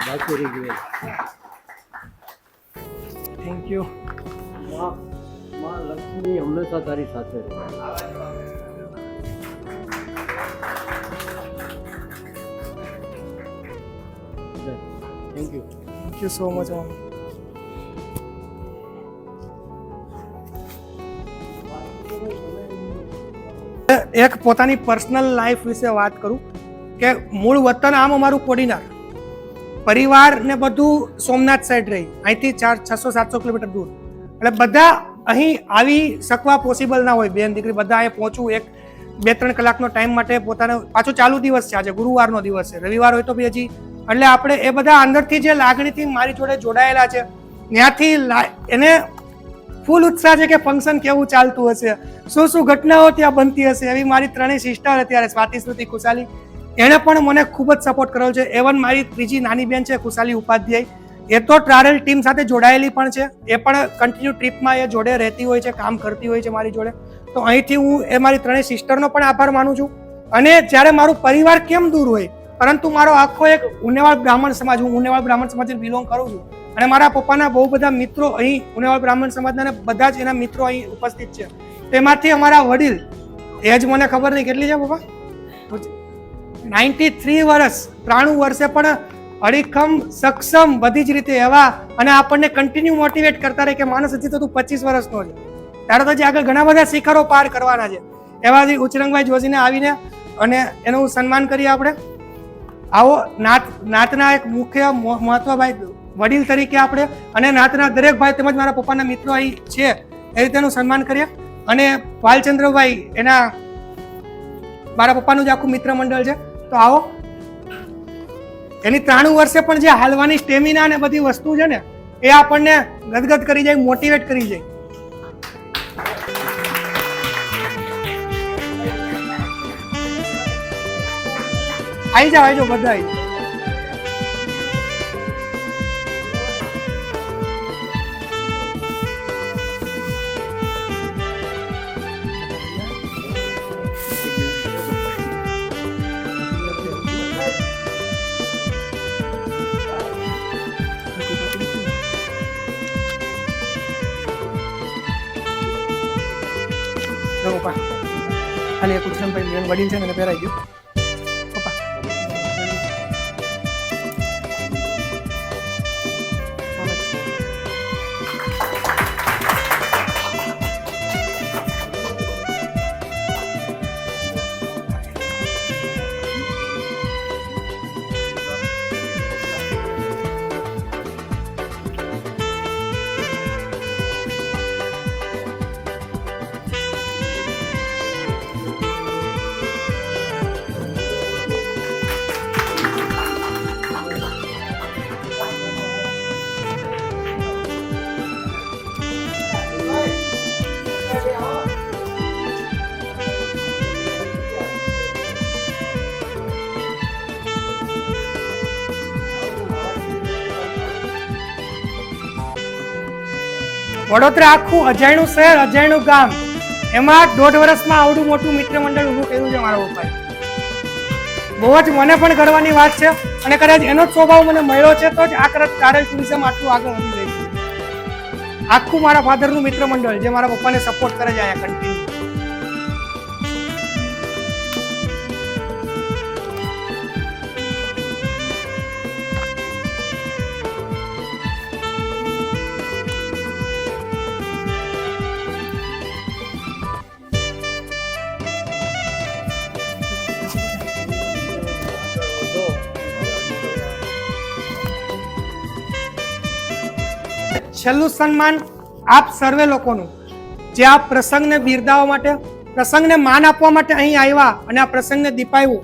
[SPEAKER 5] બાકી રહી ગયું.
[SPEAKER 1] Thank you.
[SPEAKER 5] માં લક્ષ્મી હંમેશા તારી સાથે રહે. Thank you.
[SPEAKER 1] Thank you so much. એક પોતાની પર્સનલ લાઈફ વિશે વાત કરું કે મૂળ વતન આમ અમારું કોડીનાર, પરિવાર ને બધું સોમનાથ સાઈડ રહી, અહીંથી 600-700 કિલોમીટર દૂર. એટલે બધા અહીં આવી શકવા પોસિબલ ના હોય, બેન દીકરી બધા અહીંયા પહોંચવું 1-2-3 કલાકનો ટાઈમ માટે પોતાનો, પાછો ચાલુ દિવસ છે, આજે ગુરુવારનો દિવસ છે, રવિવાર હોય તો બી હજી, એટલે આપણે એ બધા અંદરથી જે લાગણીથી મારી જોડે જોડાયેલા છે, ત્યાંથી એને ફૂલ ઉત્સાહ છે કે ફંક્શન કેવું ચાલતું હશે, શું શું ઘટનાઓ ત્યાં બનતી હશે. એવી મારી 3 સિસ્ટર અત્યારે સ્વાતિ, શ્રુતિ, ખુશાલી, એણે પણ મને ખૂબ જ સપોર્ટ કર્યો છે. એવન મારી ત્રીજી નાની બેન છે ખુશાલી ઉપાધ્યાય, એ તો ટ્રાવેલ ટીમ સાથે જોડાયેલી પણ છે, એ પણ કન્ટિન્યુ ટ્રીપમાં એ જોડે રહેતી હોય છે, કામ કરતી હોય છે મારી જોડે. તો અહીંથી હું એ મારી 3 સિસ્ટરનો પણ આભાર માનું છું. અને જ્યારે મારું પરિવાર કેમ દૂર હોય, પરંતુ મારો આખો એક ઉનેવાડ બ્રાહ્મણ સમાજ, હું ઉનેવાડ બ્રાહ્મણ સમાજને બિલોંગ કરું છું, અને મારા પપ્પાના બહુ બધા મિત્રો અહીં ઉનેવાડ બ્રાહ્મણ સમાજના બધા જ એના મિત્રો અહીં ઉપસ્થિત છે. તેમાંથી અમારા વડીલ, એ જ મને ખબર નહીં કેટલી છે પપ્પા, 93 વર્ષ, 93 વર્ષે પણ અડીખમ સક્ષમ બધી જ રીતે એવા, અને આપણને કન્ટિન્યુ મોટિવેટ કરતા રહે કે માણસ હજી તો તું 25 વર્ષનો છે, ત્યારે તો હજી આગળ ઘણા બધા શિખરો પાર કરવાના છે. એવા જ ઉચરંગભાઈ જોશીને આવીને અને એનું સન્માન કરીએ આપણે. આવો નાતના એક મુખ્ય મહત્વભાઈ વડીલ તરીકે આપણે, અને નાતના દરેક ભાઈ તેમજ મારા પપ્પાના મિત્રો અહીં છે, એ રીતેનું સન્માન કરીએ. અને વાલચંદ્રભાઈ, એના મારા પપ્પાનું જ આખું મિત્ર મંડળ છે, તો આવો. એની 93 વર્ષે પણ જે હાલવાની સ્ટેમિના ને બધી વસ્તુ છે ને, એ આપણને ગદગદ કરી જાય, મોટિવેટ કરી જાય. આવી જાઓ બધા આવી જાઓ. જો પપ્પા ખાલી એક ઉત્તમભાઈ મેન વડીલ છે ને એને પહેરાઈ ગયું પપ્પા. વડોદરા આખું અજાણ્યું શહેર, અજાણ્યું ગામ, એમાં 1.5 વર્ષમાં આવડું મોટું મિત્ર મંડળ ઊભું કર્યું છે મારા પપ્પાએ. બહુ જ મને પણ ગર્વની વાત છે અને કદાચ એનો જ સ્વભાવ મને મળ્યો છે તો જ આ કદાચ ટ્રાવેલ ટુરિઝમ આટલું આગળ વધી રહ્યું છે. આખું મારા ફાધરનું મિત્ર મંડળ જે મારા પપ્પાને સપોર્ટ કરે છે અહીંયા કન્ટિન્યુ. છેલ્લું સન્માન આપ સર્વે લોકોનું જે આ પ્રસંગને બિરદાવવા માટે, પ્રસંગને માન આપવા માટે અહીં આવ્યા અને આ પ્રસંગને દીપાવ્યું,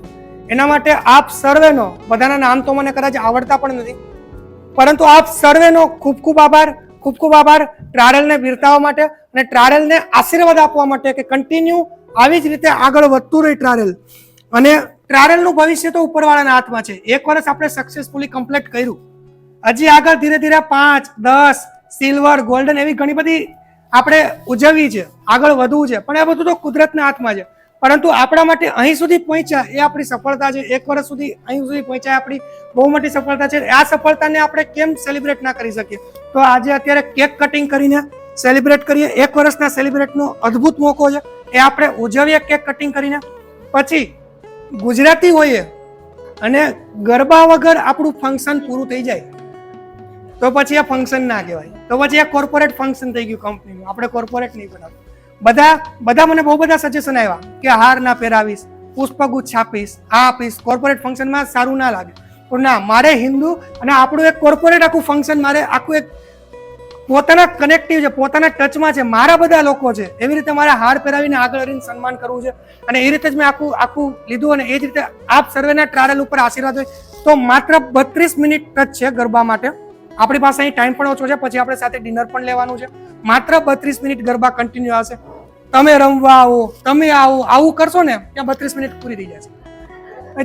[SPEAKER 1] એના માટે આપ સર્વેનો, બધાના નામ તો મને કદાચ આવડતા પણ નથી, પરંતુ આપ સર્વેનો ખૂબ ખૂબ આભાર, ખૂબ ખૂબ આભાર ટ્રાવેલને બિરદાવવા માટે અને ટ્રાવેલને આશીર્વાદ આપવા માટે કે કન્ટિન્યુ આવી જ રીતે આગળ વધતું રહે ટ્રાવેલ. અને ટ્રાવેલનું ભવિષ્ય તો ઉપરવાળાના હાથમાં છે. 1 વર્ષ આપણે સક્સેસફુલી કમ્પ્લીટ કર્યું, હજી આગળ ધીરે ધીરે 5, 10 સિલ્વર, ગોલ્ડન એવી ઘણી બધી આપણે ઉજવવી છે, આગળ વધવું છે, પણ એ બધું તો કુદરતના હાથમાં છે. પરંતુ આપણા માટે અહીં સુધી પહોંચ્યા એ આપણી સફળતા છે. 1 વર્ષ સુધી અહીં સુધી પહોંચ્યા આપણી બહુ મોટી સફળતા છે. આ સફળતાને આપણે કેમ સેલિબ્રેટ ના કરી શકીએ? તો આજે અત્યારે કેક કટિંગ કરીને સેલિબ્રેટ કરીએ. 1 વર્ષના સેલિબ્રેટનો અદ્ભુત મોકો છે, એ આપણે ઉજવીએ કેક કટિંગ કરીને. પછી ગુજરાતી હોઈએ અને ગરબા વગર આપણું ફંક્શન પૂરું થઈ જાય તો પછી આ ફંક્શન ના કહેવાય, તો પછી આ કોર્પોરેટ ફંક્શન થઈ ગયું કંપનીનું. આપણે કોર્પોરેટ નહીં બનાવવું. બધા મને બહુ બધા સજેશન આવ્યા કે હાર ના પહેરાવીશ, પુષ્પગુચ્છ આપીશ, આ આપીશ, કોર્પોરેટ ફંક્શનમાં સારું ના લાગે. પણ ના, મારે હિન્દુ અને આપણું એક કોર્પોરેટ આખું ફંક્શન, મારે આખું એક પોતાના કનેક્ટિવ છે, પોતાના ટચમાં છે, મારા બધા લોકો છે, એવી રીતે મારે હાર પહેરાવીને આગળ વધીને સન્માન કરવું છે. અને એ રીતે જ મેં આખું લીધું. અને એ જ રીતે આપ સર્વેના ટ્રાવેલ ઉપર આશીર્વાદ હોય તો માત્ર 32 મિનિટ જ છે ગરબા માટે. આપણી પાસે અહીં ટાઈમ પણ ઓછો છે, પછી આપણે સાથે ડિનર પણ લેવાનું છે. માત્ર 32 મિનિટ ગરબા કન્ટિન્યુ આવશે. તમે રમવા આવો, તમે આવું કરશો ને ત્યાં 32 મિનિટ પૂરી થઈ જશે,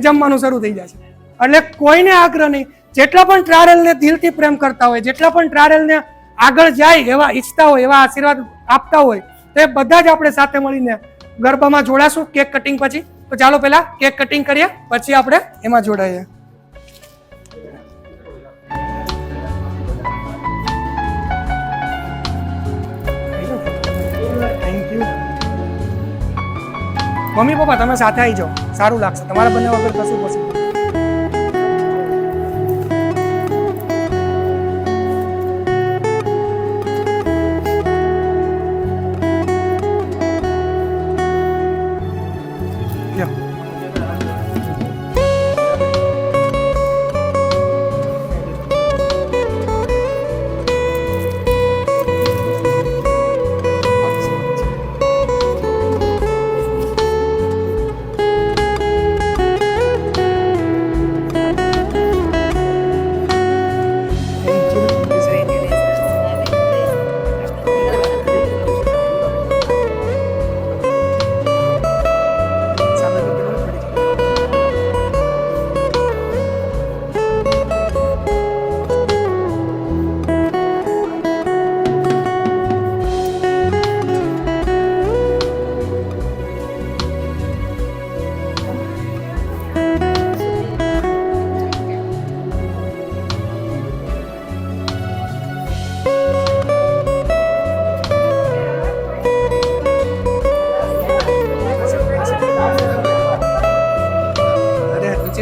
[SPEAKER 1] જમવાનું શરૂ થઈ જશે. એટલે કોઈને આગ્રહ નહીં, જેટલા પણ ટ્રાવેલને દિલથી પ્રેમ કરતા હોય, જેટલા પણ ટ્રાવેલને આગળ જાય એવા ઈચ્છતા હોય, એવા આશીર્વાદ આપતા હોય, તો એ બધા જ આપણે સાથે મળીને ગરબામાં જોડાશું કેક કટિંગ પછી. તો ચાલો પહેલા કેક કટિંગ કરીએ, પછી આપણે એમાં જોડાઈએ. મમ્મી પપ્પા તમે સાથે આવી જાઓ, સારું લાગશે. તમારા બંને વગર કશું possible નથી.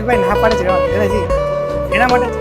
[SPEAKER 1] ભૌતિકભાઈ ના પાડે છે રહેવા દે, એના માટે જ.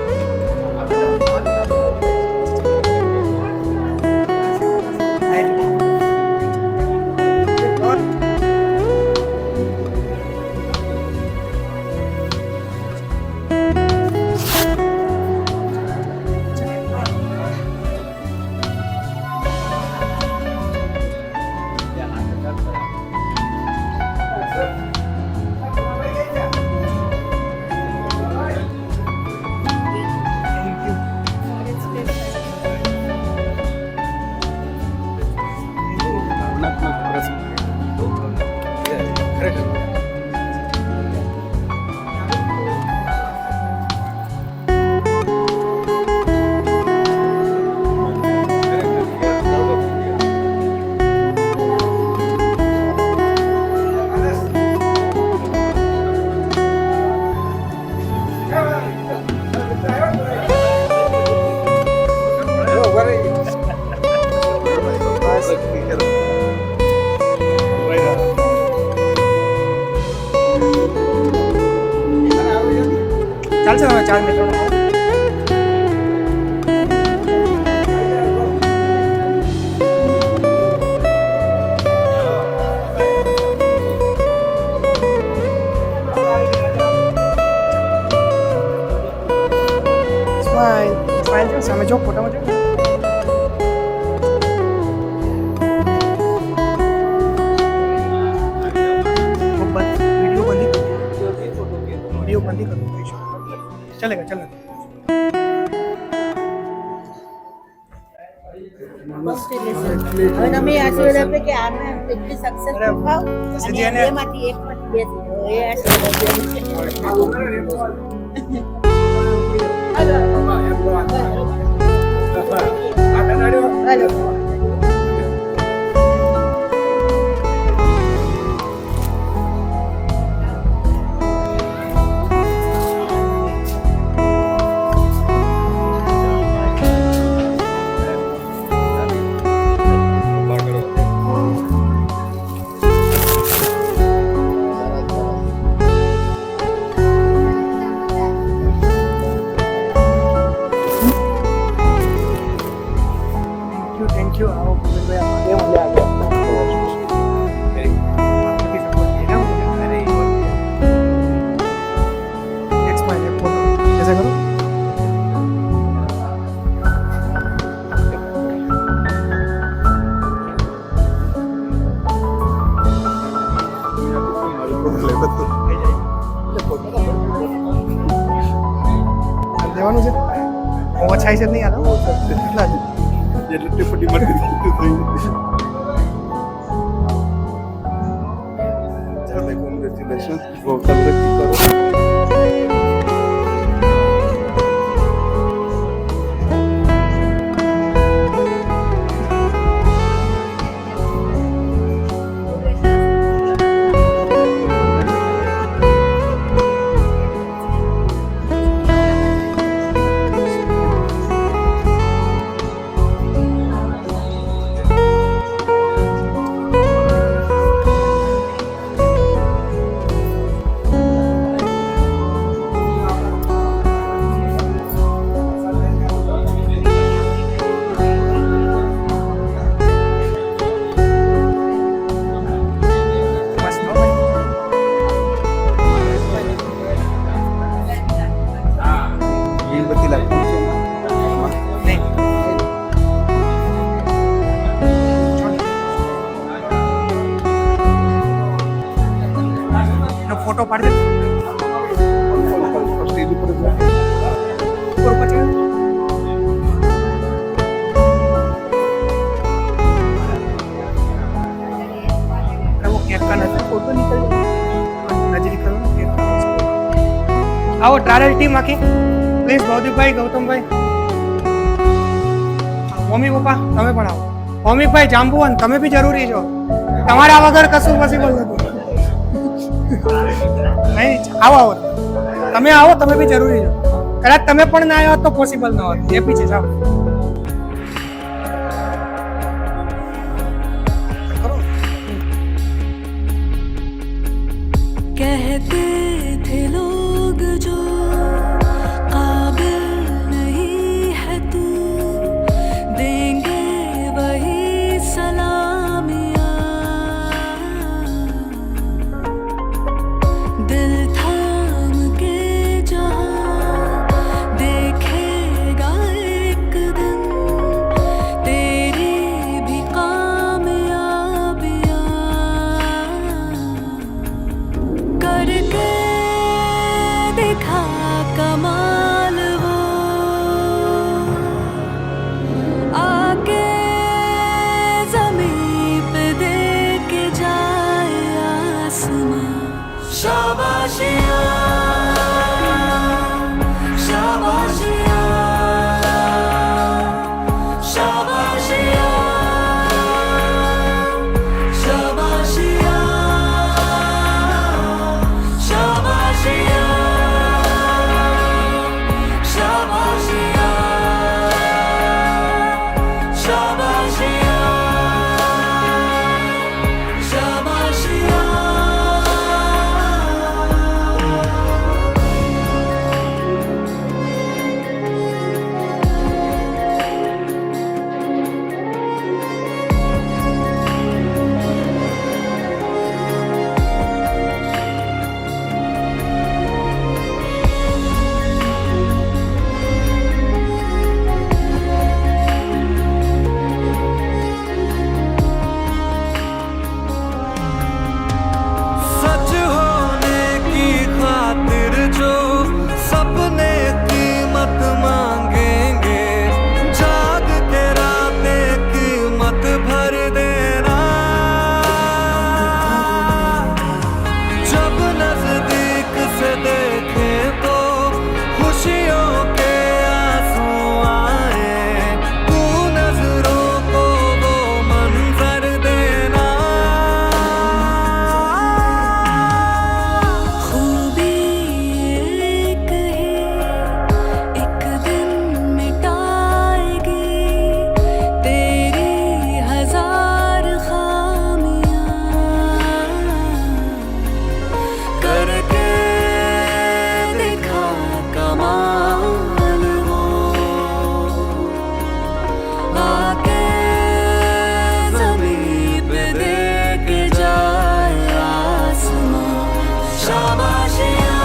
[SPEAKER 1] ચાલશે તમે 4 મિત્રો સ્માઈલ જો સામે જો ફોટામાં જો वीडियो बंद ही कर दो, चलेगा चलेगा.
[SPEAKER 6] હવે તમે આશીર્વાદ આપે કે આને એટલી સક્સેસ થાવ અને એમાંથી એક માંથી બે એ આશીર્વાદ.
[SPEAKER 1] Thank you. आओ भाई ये मुझे आ गया. ऐसा करो. દેવાનું છે ઓછાઈ છે નહીં આના કેટલા છે જેટલી પટ્ટી મારી ચાલો ભાઈ કોંગ્રેચ્યુલેશન બહુ તરક્કી કરો. फोटो पाड़ दे स्टेज ऊपर वो केक का नजर फोटो निकल नजर करो केक का. आओ ट्रायल टीम आखी प्लीज ભૌતિક ભાઈ ગૌતમ ભાઈ મમ્મી પપ્પા તમે પણ આવો. ભૌમિક ભાઈ જાંબુવન તમે બી જરૂરી છો, તમારા વગર કશું પોસિબલ નથી. નહીં આવો આવો તમે આવો, તમે બી જરૂરી છો. કદાચ તમે પણ ના આવ્યા તો પોસિબલ ન હોત. એ પીછે જાઓ.
[SPEAKER 4] कहते थे लोग
[SPEAKER 2] शाबाशिया शाबाशिया शाबाशिया शाबाशिया शाबाशिया शाबाशिया शाबाशिया शाबाशिया सच होने की खातिर जो सपने कीमत मांगेंगे जाग के रातें कीमत भर देना जब नजदीक से देखे तो खुशियों के आंसू आए तू नजरों को वो मंजर देना
[SPEAKER 4] खूबी एक ही एक दिन मिटाएगी तेरी हजार खामियां
[SPEAKER 2] करके दिखा कमाल वो आके ज़मीं पे देख जाए आसमां शाबाशिया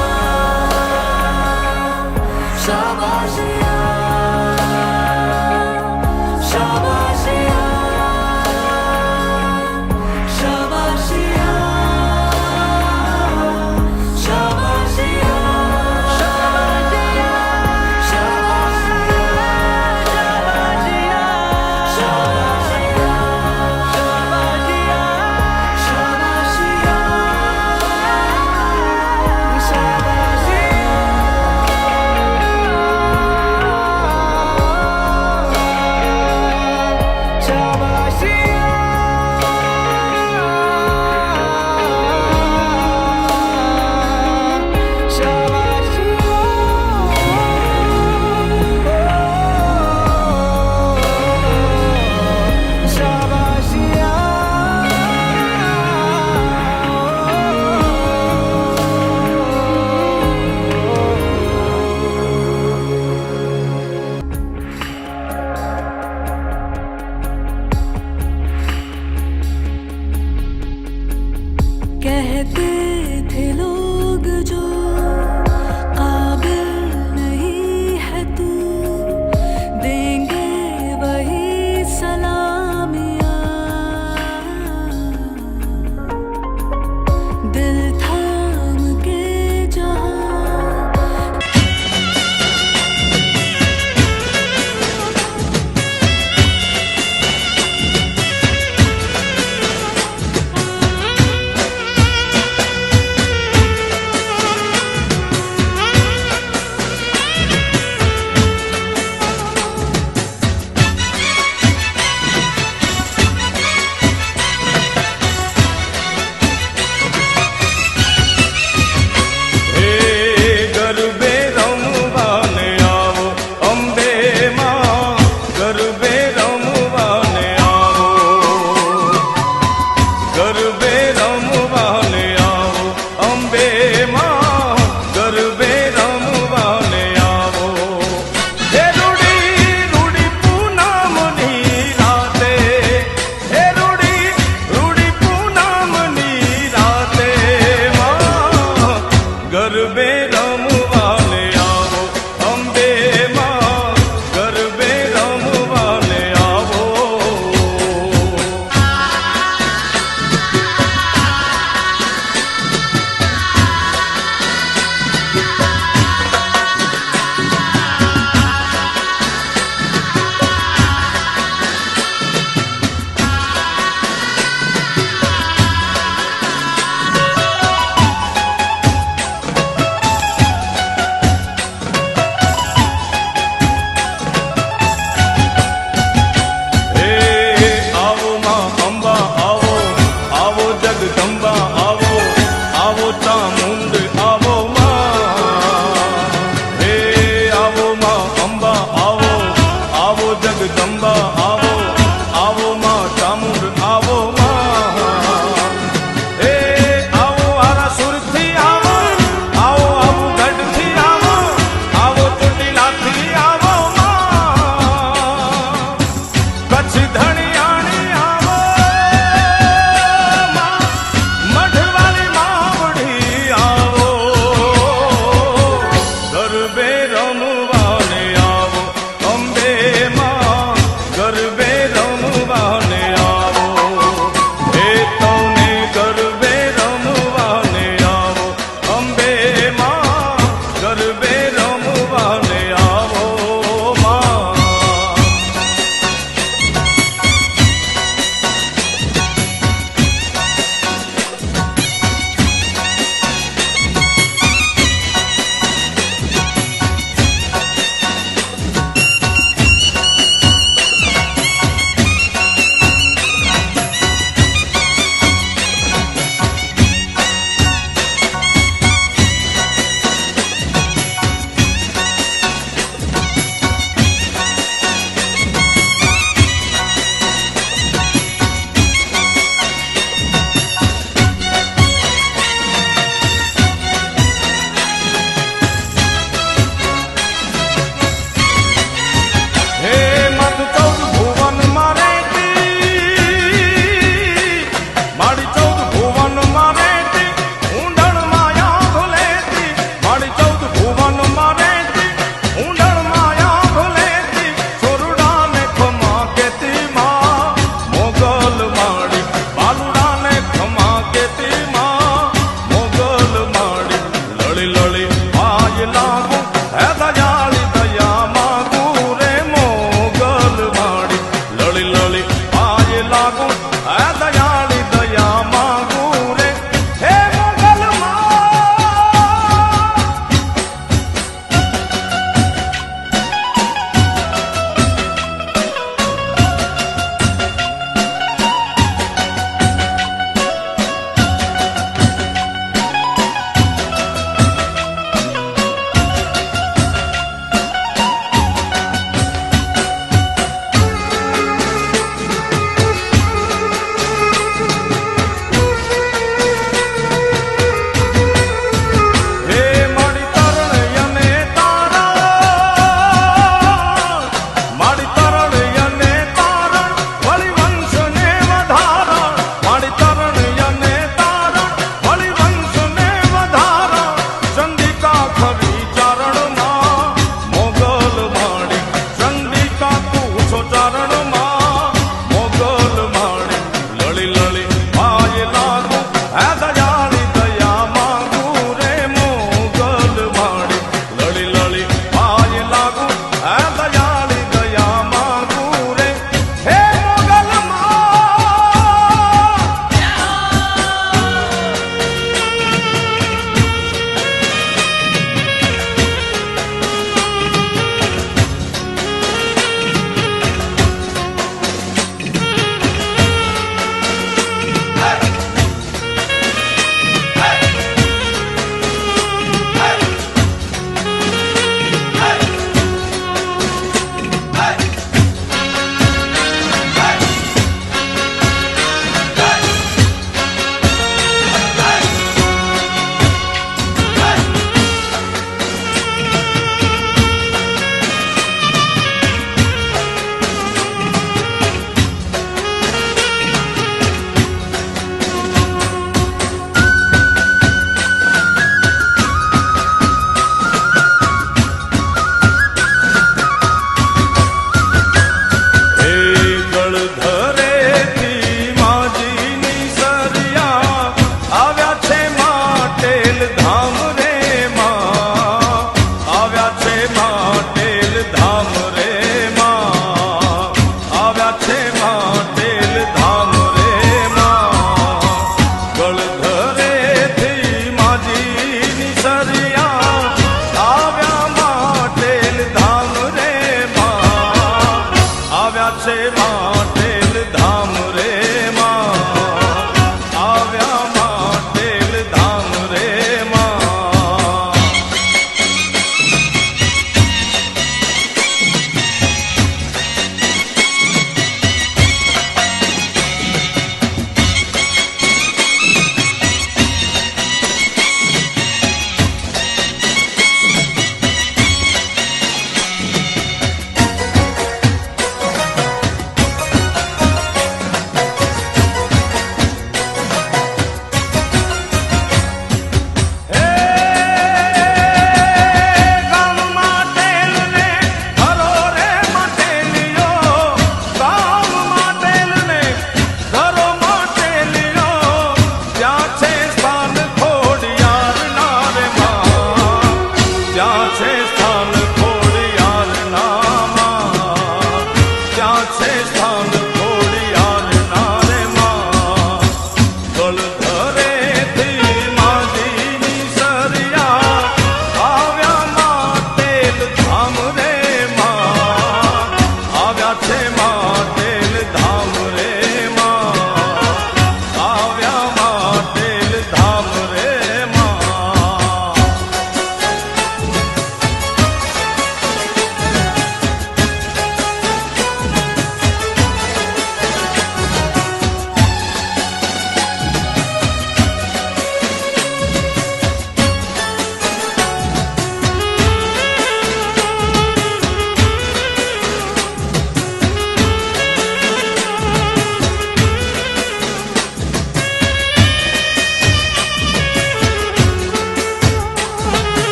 [SPEAKER 2] शाबाशिया शाबाशिया शाबाशिया शाबाशिया शाबाशिया शाबाशिया शाबाशिया
[SPEAKER 4] कहते थे लोग जो काबिल नहीं है तू देंगे वही सलामियां दिल थाम के जहां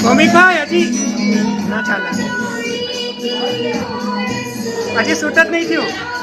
[SPEAKER 1] ભૂમિકા હજી ના ચાલે, હજી શૂટ જ નહીં થયું.